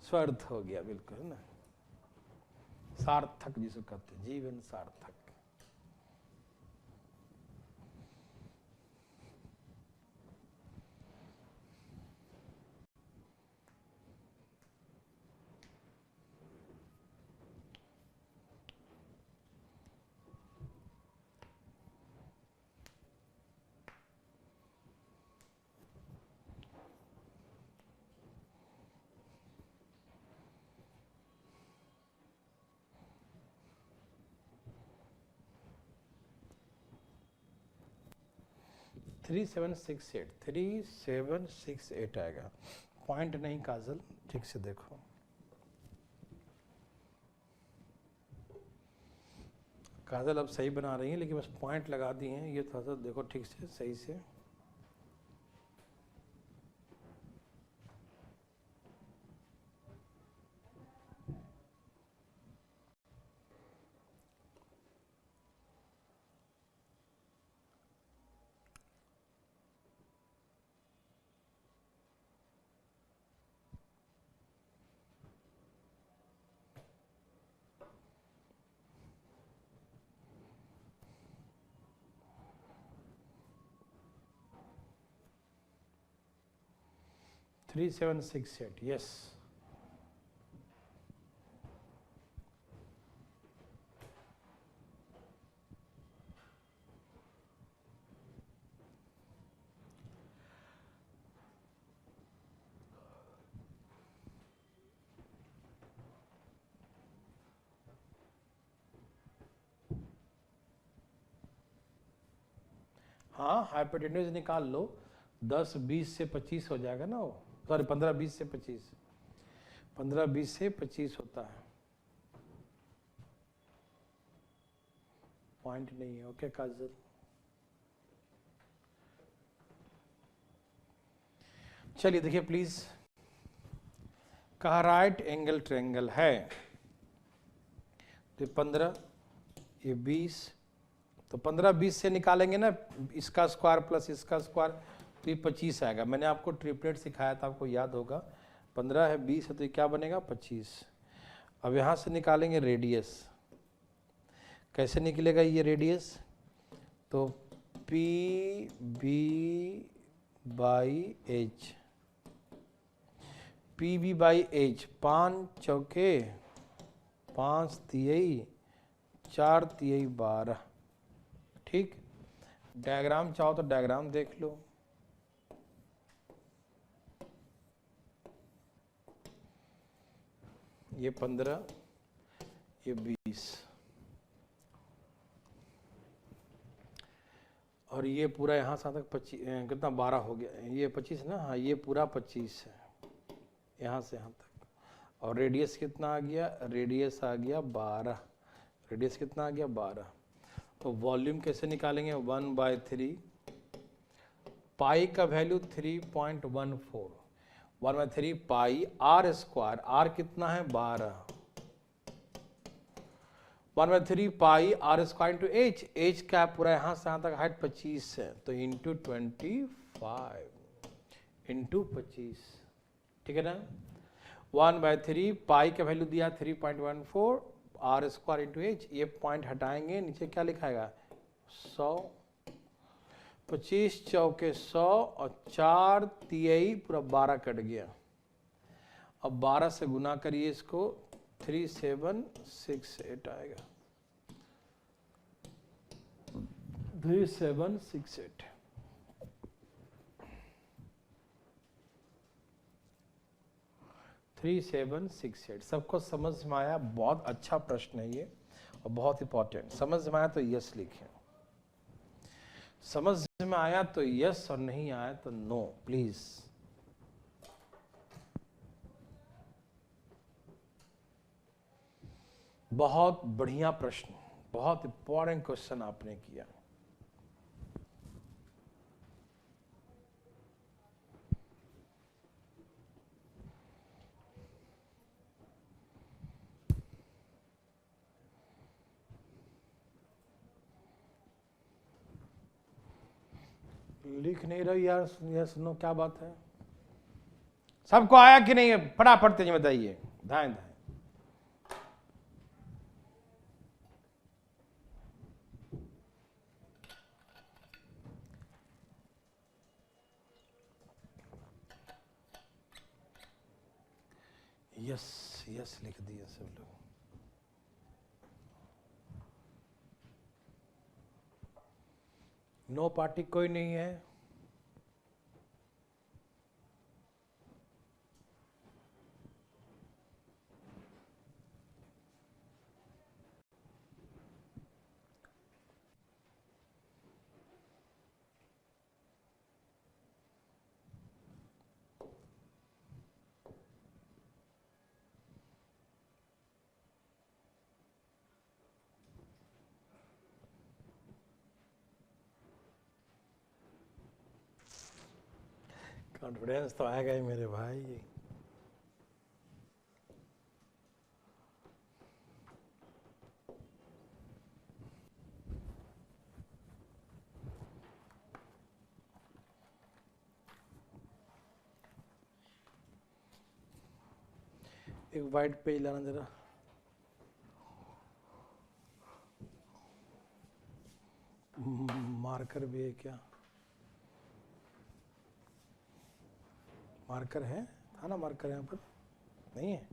स्वर्थ हो गया, बिल्कुल है ना, सार्थक जिसको कहते हैं, जीवन सार्थक। थ्री सेवन सिक्स एट आएगा, पॉइंट नहीं काजल, ठीक से देखो। काजल अब सही बना रही है, लेकिन बस पॉइंट लगा दिए हैं, ये थोड़ा सा देखो ठीक से, सही से। Three seven six eight, yes. हाँ, हाइपोटेन्यूज निकाल लो, 10 20 से 25 हो जाएगा ना वो, सॉरी 15 20 से 25, 15 20 से 25 होता है, पॉइंट नहीं है। ओके काजल, चलिए देखिए प्लीज, कहा राइट एंगल ट्रायंगल है, तो 15 ये 20, तो 15 20 से निकालेंगे ना इसका स्क्वायर प्लस इसका स्क्वायर, तो ये 25 आएगा। मैंने आपको ट्रिपलेट सिखाया था, आपको याद होगा, 15 है 20 है तो ये क्या बनेगा 25। अब यहाँ से निकालेंगे रेडियस, कैसे निकलेगा ये रेडियस, तो P B by H, P B by H, 5 चौके 5 तिहाई 4 तिहाई 12, ठीक। डायग्राम चाहो तो डायग्राम देख लो, ये 15 ये 20 और ये पूरा यहाँ से तक 25 कितना 12 हो गया, ये 25 ना, हाँ ये पूरा 25 है यहाँ से यहाँ तक। और रेडियस कितना आ गया, रेडियस आ गया 12, रेडियस कितना आ गया 12। तो वॉल्यूम कैसे निकालेंगे, 1/3, पाई का value 3.14, 1/3 pi r square, r कितना है 12, 1/3 pi r square into h, h क्या पूरा यहाँ से यहाँ तक हाइट 25 है, तो इंटू 25 इंटू 25, ठीक है ना। 1/3 पाई का वैल्यू दिया 3.14, आर स्क्वायर इंटू एच, ये पॉइंट हटाएंगे, नीचे क्या लिखाएगा 100, 25 चौके 100 और 4 तिहाई पूरा 12 कट गया। अब 12 से गुना करिए इसको, 3768 आएगा, 3768। सबको समझ में आया, बहुत अच्छा प्रश्न है ये और बहुत इंपॉर्टेंट। समझ में आया तो यस लिखें, समझ में आया तो यस और नहीं आया तो नो प्लीज। बहुत बढ़िया प्रश्न, बहुत इंपॉर्टेंट क्वेश्चन आपने किया। लिख नहीं रही यार, यस नो क्या बात है, सबको आया कि नहीं है, फटाफट तेज बताइए, धाएं धाएं। यस यस लिख दिए सब लोग। नो पार्टी कोई नहीं है, कॉन्फिडेंस तो आएगा ही मेरे भाई। एक वाइट पेज लाना जरा, मार्कर भी है क्या, मार्कर है, था ना मार्कर यहाँ पर, नहीं है।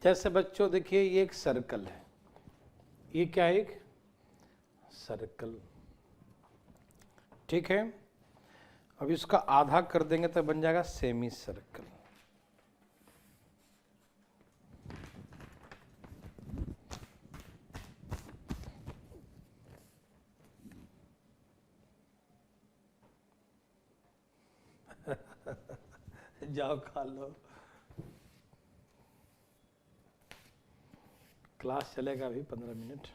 जैसे बच्चों देखिए ये एक सर्कल है, ये क्या है, एक सर्कल, ठीक है। अब इसका आधा कर देंगे तो बन जाएगा सेमी सर्कल। जाओ खा लो, क्लास चलेगा अभी 15 मिनट।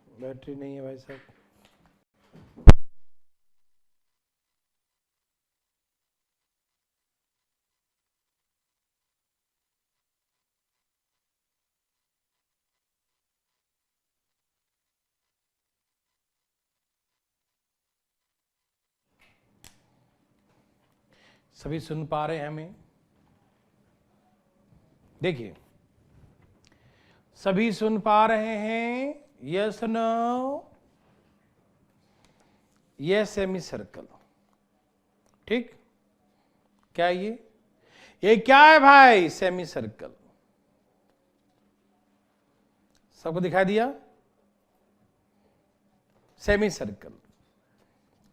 बैटरी नहीं है भाई साहब। सभी सुन पा रहे हैं हमें? देखिए सभी सुन पा रहे हैं? Yes no? ये सेमी सर्कल, ठीक, क्या ये क्या है भाई? Semi circle. सबको दिखाई दिया? Semi circle.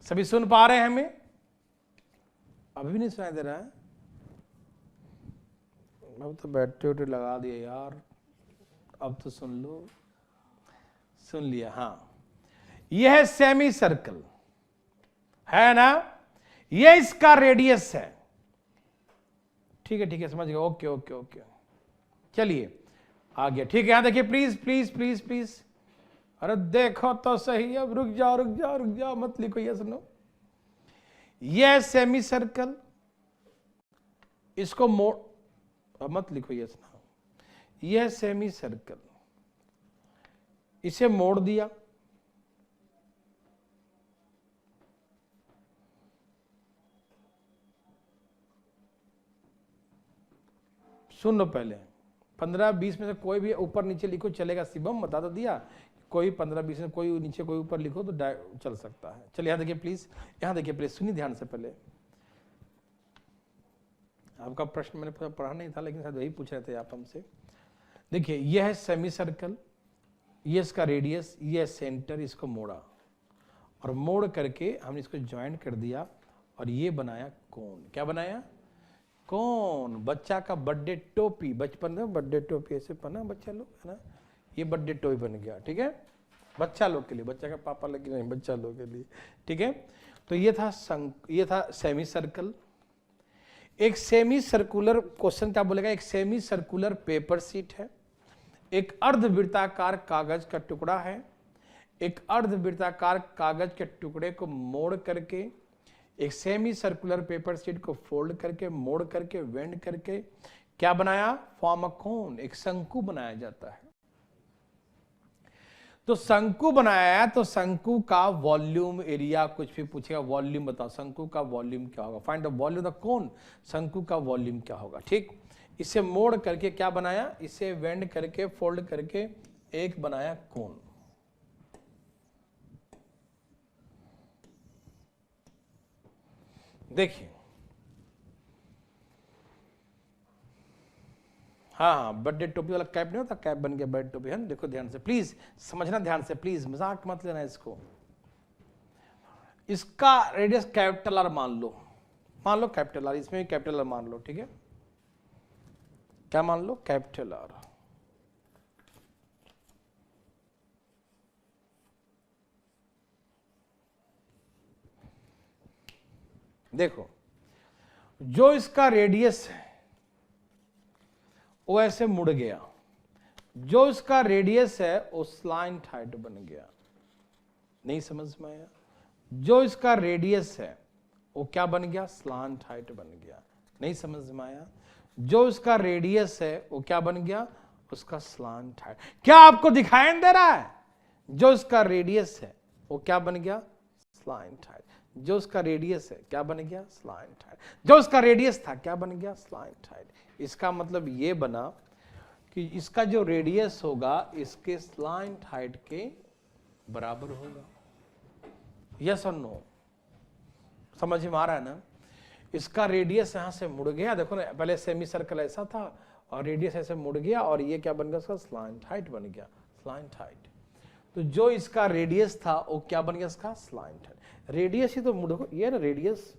सभी सुन पा रहे हैं हमें? अभी भी नहीं सुनाई दे रहा है? अब तो बैटरी उटरी लगा दिए यार, अब तो सुन लो। सुन लिया? हाँ, यह है सेमी सर्कल, है ना? यह इसका रेडियस है, ठीक है, समझ गए, ओके ओके ओके, चलिए आ गया, ठीक है। यहां देखिए प्लीज प्लीज प्लीज प्लीज, अरे देखो तो सही, अब रुक जाओ रुक जाओ रुक जाओ, मत लिखो ये, सुनो, यह सेमी सर्कल, इसको मोड़, अब मत लिखो ये, सुनो, यह सेमी सर्कल, इसे मोड़ दिया, सुन लो पहले, 15-20 में से कोई भी ऊपर नीचे लिखो चलेगा, शिवम बता तो दिया, कोई 15-20 में कोई नीचे कोई ऊपर लिखो तो चल सकता है। चलिए यहाँ देखिए प्लीज, यहाँ देखिए प्लीज, सुनिए ध्यान से, पहले आपका प्रश्न मैंने पढ़ा नहीं था, लेकिन शायद वही पूछ रहे थे आप हमसे। देखिए यह है सेमी सर्कल, ये इसका रेडियस, ये सेंटर, इसको मोड़ा, और मोड़ करके हमने इसको ज्वाइंट कर दिया, और ये बनाया कोन। क्या बनाया? कौन? बच्चा का बर्थडे टोपी, बचपन में बर्थडे टोपी ऐसे पहना बच्चा लोग, है ना, ये बर्थडे टोपी बन गया, ठीक है, बच्चा लोग के लिए, बच्चा का पापा लगे नहीं, बच्चा लोग के लिए, ठीक है। तो ये था सेमी सर्कल। एक सेमी सर्कुलर, क्वेश्चन क्या बोलेगा, एक सेमी सर्कुलर पेपर शीट है, एक अर्धवृत्ताकार कागज का टुकड़ा है, एक अर्धवृत्ताकार कागज के टुकड़े को मोड़ करके, एक सेमी सर्कुलर पेपर शीट को फोल्ड करके, मोड़ करके, वेंड करके क्या बनाया? फॉर्म अ कोन, एक शंकु बनाया जाता है। तो शंकु बनाया, तो शंकु का वॉल्यूम एरिया, कुछ भी पूछेगा वॉल्यूम बताओ, शंकु का वॉल्यूम क्या होगा, find the volume of the cone, शंकु का वॉल्यूम क्या होगा, ठीक। इसे मोड़ करके क्या बनाया, इसे वेंड करके, फोल्ड करके एक बनाया कोन। देखिए, हाँ, बर्थडे टोपी वाला कैप नहीं होता, कैप बन गया बर्थडे टोपी, है ना। देखो ध्यान से प्लीज, समझना ध्यान से प्लीज, मजाक मत लेना इसको। इसका रेडियस कैपिटल आर मान लो कैपिटल आर, इसमें भी कैपिटल आर मान लो, ठीक है। क्या मान लो? Capital R. देखो, जो इसका रेडियस है वो ऐसे मुड़ गया, जो इसका रेडियस है वो स्लाइंट हाइट बन गया। नहीं समझ में आया? जो इसका रेडियस है वो क्या बन गया? स्लांट हाइट बन गया। नहीं समझ में आया? जो इसका रेडियस है वो क्या बन गया? उसका स्लांट हाइट। क्या आपको दिखाई दे रहा है? जो इसका रेडियस है वो क्या बन गया? Slant height. जो उसका रेडियस है क्या बन गया? Slant height. जो उसका रेडियस था क्या बन गया? Slant height. इसका मतलब ये बना कि इसका जो रेडियस होगा इसके स्लांट हाइट के बराबर होगा। यस और नो? समझ में आ रहा है ना? इसका रेडियस यहां से मुड़ गया, देखो ना, पहले सेमी सर्कल ऐसा था और रेडियस ऐसे मुड़ गया और ये क्या बन गया? उसका स्लांट हाइट बन गया, स्लांट हाइट। तो जो इसका रेडियस था वो क्या बन गया? इसका स्लांट हाइट। रेडियस ही तो मुड़, ये ना रेडियस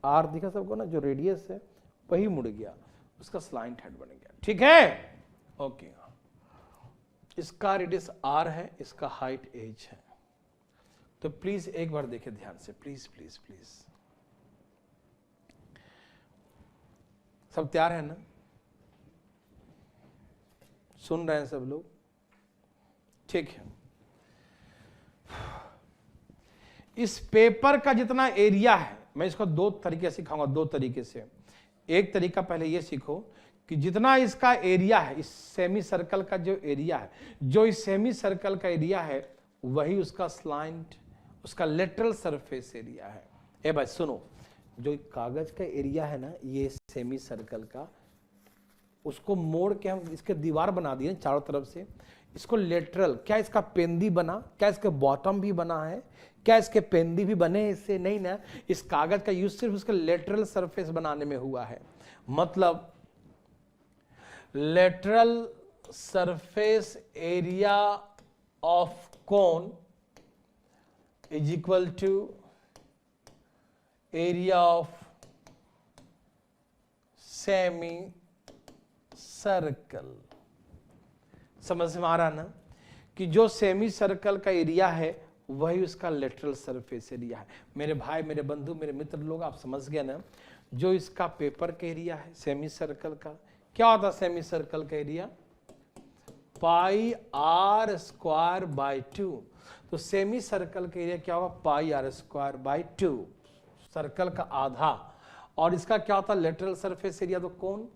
आर दिखा सबको ना, जो रेडियस है वही मुड़ गया, उसका स्लांट हाइट बन गया। ठीक है, ओके। इसका रेडियस आर है, इसका हाइट एच है। तो प्लीज एक बार देखिए ध्यान से, प्लीज प्लीज प्लीज। सब तैयार है ना? सुन रहे हैं सब लोग? ठीक है। इस पेपर का जितना एरिया है, मैं इसको दो तरीके से सिखाऊंगा, दो तरीके से। एक तरीका पहले ये सीखो कि जितना इसका एरिया है, इस सेमी सर्कल का जो एरिया है, जो इस सेमी सर्कल का एरिया है वही उसका स्लांट, उसका लेटरल सरफेस एरिया है। ए भाई सुनो, जो कागज का एरिया है ना, ये सेमी सर्कल का, उसको मोड़ के हम इसके दीवार बना दिए चारों तरफ से। इसको लेटरल, क्या इसका पेंदी बना? क्या इसके बॉटम भी बना है? क्या इसके पेंदी भी बने इससे? नहीं ना। इस कागज का यूज सिर्फ उसके लेटरल सरफेस बनाने में हुआ है। मतलब lateral surface area of cone is equal to area of semi circle. समझ में आ रहा ना कि जो सेमी सर्कल का एरिया है वही उसका लेटरल सरफेस एरिया है। मेरे भाई, मेरे बंधु, मेरे मित्र लोग, आप समझ गए ना? जो इसका पेपर का एरिया है सेमी सर्कल का, क्या होता है सेमी सर्कल का area? Pi r square by 2। तो सेमी सर्कल का एरिया क्या होगा? Pi r square by 2, circle का आधा। और इसका क्या होता है लेटरल सरफेस एरिया? तो कौन?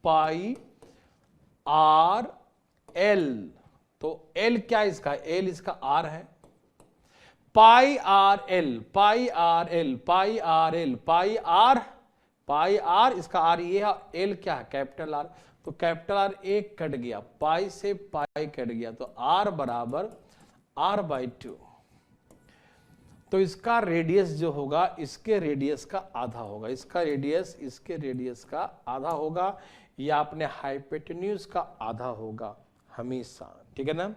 Pi r l. तो एल क्या है इसका? एल इसका आर है। Pi r l, pi r l, pi r l, pi r इसका आर ये है, एल क्या है? Capital R. तो कैपिटल आर एक कट गया, पाई से पाई कट गया, तो आर बराबर आर बाई 2। तो इसका रेडियस जो होगा इसके रेडियस का आधा होगा, इसका रेडियस इसके रेडियस का आधा होगा, या अपने हाइपोटेन्यूज का आधा होगा हमेशा, ठीक है ना।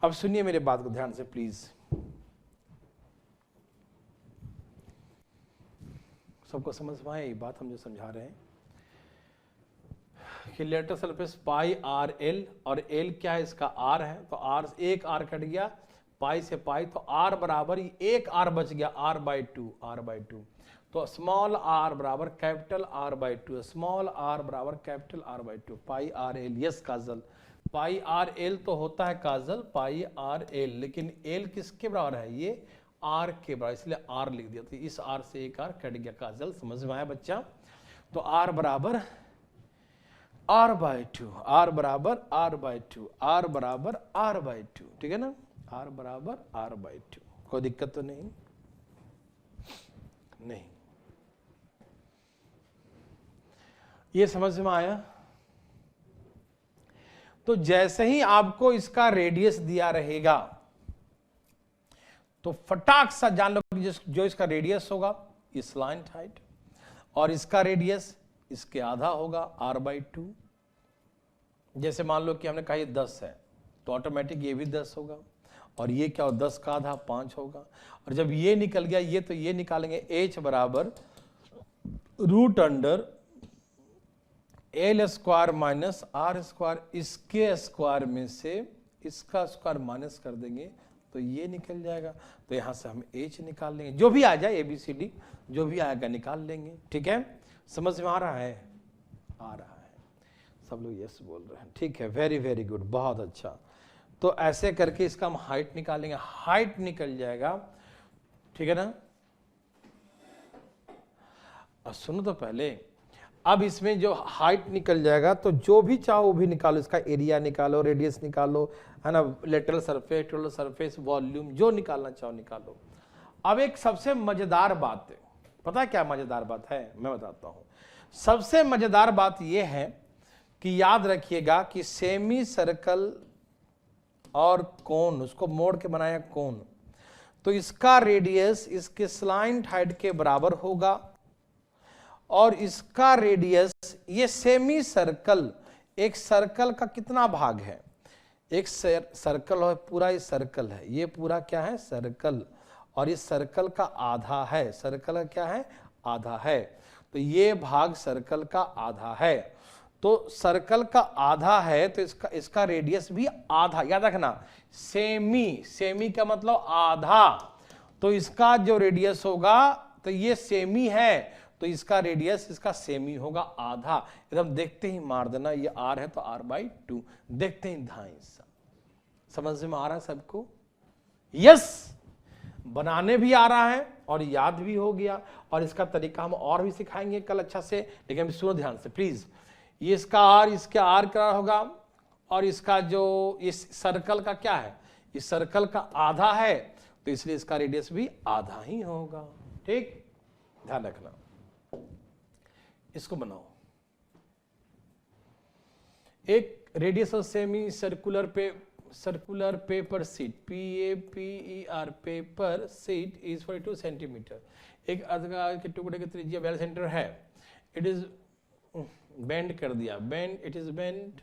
अब सुनिए मेरे बात को ध्यान से प्लीज, सबको समझ में आए ये बात हम जो समझा रहे हैं कि लेटरल सरफेस पाई आर एल, और एल क्या है? इसका आर है। तो आर एक आर कट गया पाई से पाई, तो आर बराबर एक आर बच गया आर बाई 2, आर बाई 2। तो स्मॉल आर बराबर capital R by 2, small r बराबर capital R by 2, pi r l. Yes Kajal, pi r l तो होता है काजल पाई आर एल, लेकिन एल किसके बराबर है? ये आर के बराबर, इसलिए आर लिख दिया। तो इस आर से एक आर कट गया काजल, समझ में आया बच्चा? तो आर बराबर आर बाई 2, आर बराबर आर बाई 2, आर बराबर आर बाई 2, ठीक है ना। आर बराबर आर बाई 2, कोई दिक्कत तो नहीं? नहीं। ये समझ में आया? तो जैसे ही आपको इसका रेडियस दिया रहेगा तो फटाक सा जान लो कि जो इसका रेडियस होगा इस लाइन हाइट, और इसका रेडियस इसके आधा होगा आर बाई 2। जैसे मान लो कि हमने कहा ये 10 है, तो ऑटोमेटिक ये भी 10 होगा, और ये क्या हो? 10 का आधा 5 होगा। और जब ये निकल गया ये, तो ये निकालेंगे h बराबर root under L square minus r square, इसके स्क्वायर में से इसका स्क्वायर माइनस कर देंगे तो ये निकल जाएगा। तो यहां से हम h निकाल लेंगे, जो भी आ जाए ABCD जो भी आएगा निकाल लेंगे, ठीक है। समझ में आ रहा है? आ रहा है, सब लोग यस बोल रहे हैं, ठीक है, वेरी वेरी गुड, बहुत अच्छा। तो ऐसे करके इसका हम हाइट निकालेंगे, हाइट निकल जाएगा, ठीक है ना। और सुनो तो पहले, अब इसमें जो हाइट निकल जाएगा तो जो भी चाहो वो भी निकालो, इसका एरिया निकालो, रेडियस निकालो, है ना, lateral surface, total surface, volume, जो निकालना चाहो निकालो। अब एक सबसे मजेदार बात है, पता है क्या मजेदार बात है? मैं बताता हूं। सबसे मजेदार बात यह है कि याद रखिएगा कि सेमी सर्कल और कोन, उसको मोड़ के बनाया कोन, तो इसका रेडियस इसके स्लाइंट हाइट के बराबर होगा, और इसका रेडियस, ये सेमी सर्कल, एक सर्कल का कितना भाग है? एक सर्कल है पूरा, ये सर्कल है, ये पूरा क्या है? सर्कल, और इस सर्कल का आधा है, सर्कल का क्या है? आधा है। तो ये भाग सर्कल का आधा है, तो सर्कल का आधा है तो इसका रेडियस भी आधा, याद रखना, सेमी, सेमी का मतलब आधा, तो इसका जो रेडियस होगा, तो ये सेमी है तो इसका रेडियस इसका सेमी होगा आधा। एकदम देखते ही मार देना, ये आर है तो आर बाई 2, देखते ही धाई। समझ में आ रहा है सबको? यस, बनाने भी आ रहा है और याद भी हो गया, और इसका तरीका हम और भी सिखाएंगे कल अच्छा से, लेकिन सुनो ध्यान से प्लीज। ये इसका आर इसके आर का होगा, और इसका जो इस सर्कल का क्या है? इस सर्कल का आधा है, तो इसलिए इसका रेडियस भी आधा ही होगा, ठीक, ध्यान रखना। इसको बनाओ, एक radius of semi circular circular paper sheet, PAPER, paper sheet is 42 centimetre. एक अर्धगोल के टुकड़े की त्रिज्या 42 सेंटीमीटर है। इट इज बेंड कर दिया, bend, it is bend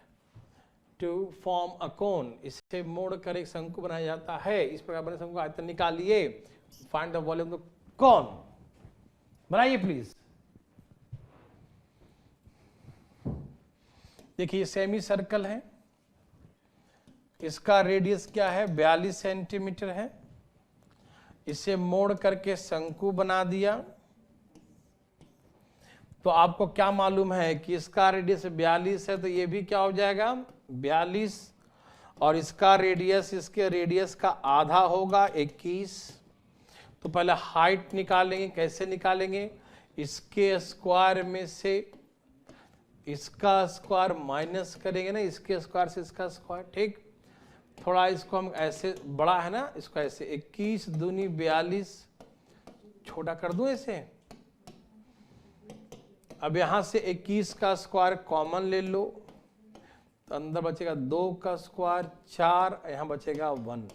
to form a cone, इसे मोड़ कर एक शंकु बनाया जाता है। इस प्रकार बने शंकु आयतन निकालिए, find the volume of cone, बनाइए प्लीज। देखिए सेमी सर्कल है, इसका रेडियस क्या है? 42 सेंटीमीटर है। इसे मोड़ करके शंकु बना दिया, तो आपको क्या मालूम है कि इसका रेडियस 42 है, तो ये भी क्या हो जाएगा 42, और इसका रेडियस इसके रेडियस का आधा होगा 21। तो पहले हाइट निकालेंगे, कैसे निकालेंगे, इसके स्क्वायर में से इसका स्क्वायर माइनस करेंगे ना, इसके स्क्वायर से इसका स्क्वायर, ठीक। थोड़ा इसको हम ऐसे, बड़ा है ना, इसको ऐसे 21 दूनी 42 छोटा कर दूं ऐसे। अब यहां से 21 का स्क्वायर कॉमन ले लो, तो अंदर बचेगा 2 का स्क्वायर 4, यहां बचेगा 1।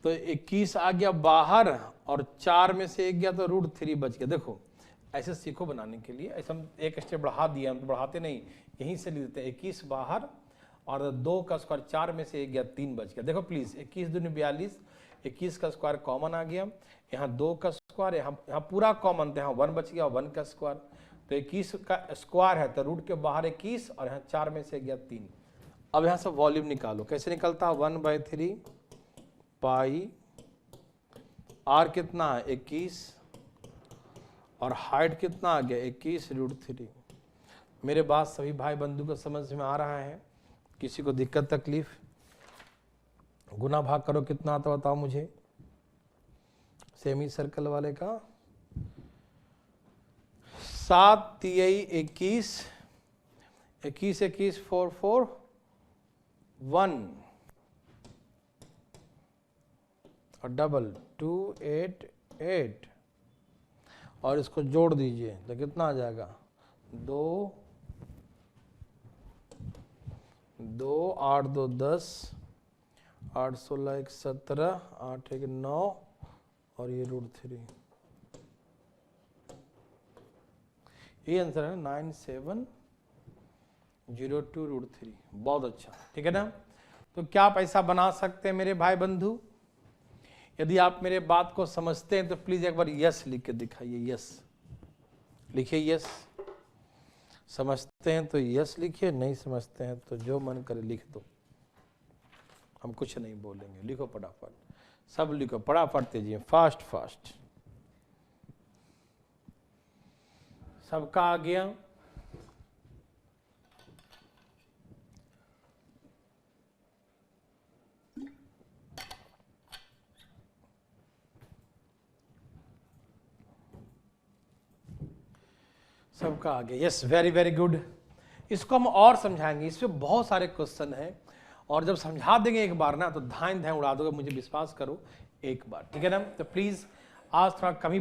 तो 21 आ गया बाहर और 4 में से 1 गया तो √3 बच गया। देखो ऐसे सीखो बनाने के लिए, ऐसे हम एक स्टेप बढ़ा दिया, हम तो बढ़ाते नहीं, यहीं से लिख देते हैं 21 बाहर और 2 का स्क्वायर 4 में से 1 गया 3 बच गया। देखो प्लीज 21 दूनी 42, 21 का स्क्वायर कॉमन आ गया, यहाँ 2 का स्क्वायर, यहाँ पूरा कॉमन, तो यहाँ 1 बच गया, 1 का स्क्वायर। तो 21 का स्क्वायर है तो रूट के बाहर 21 और यहाँ 4 में से गया 3। अब यहाँ से वॉल्यूम निकालो, कैसे निकलता है 1/3 पाई, आर कितना है 21 और हाइट कितना आ गया 21 √3। मेरे बात सभी भाई बंधु को समझ में आ रहा है? किसी को दिक्कत तकलीफ? गुना भाग करो कितना आता बताओ मुझे, सेमी सर्कल वाले का 7 तिहाई 21, 21 21 4 4 1 और डबल 2 8 8 और इसको जोड़ दीजिए तो कितना आ जाएगा 2 2 8 2 10 8 16 1 17 8 1 9 और ये √3। ये आंसर है 9702 √3। बहुत अच्छा, ठीक है ना। तो क्या आप ऐसा बना सकते हैं मेरे भाई बंधु? यदि आप मेरे बात को समझते हैं तो प्लीज एक बार यस लिख के दिखाइए। यस लिखिए, यस। समझते हैं तो यस लिखिए, नहीं समझते हैं तो जो मन करे लिख दो, हम कुछ नहीं बोलेंगे। लिखो फटाफट, सब लिखो फटाफट, तेजी फास्ट फास्ट। सबका आ गया? सबका आ गया, यस, वेरी वेरी गुड। इसको हम और समझाएंगे, इसमें बहुत सारे क्वेश्चन हैं और जब समझा देंगे एक बार ना तो धान धान उड़ा दोगे, मुझे विश्वास करो एक बार, ठीक है ना। तो प्लीज आज थोड़ा कमी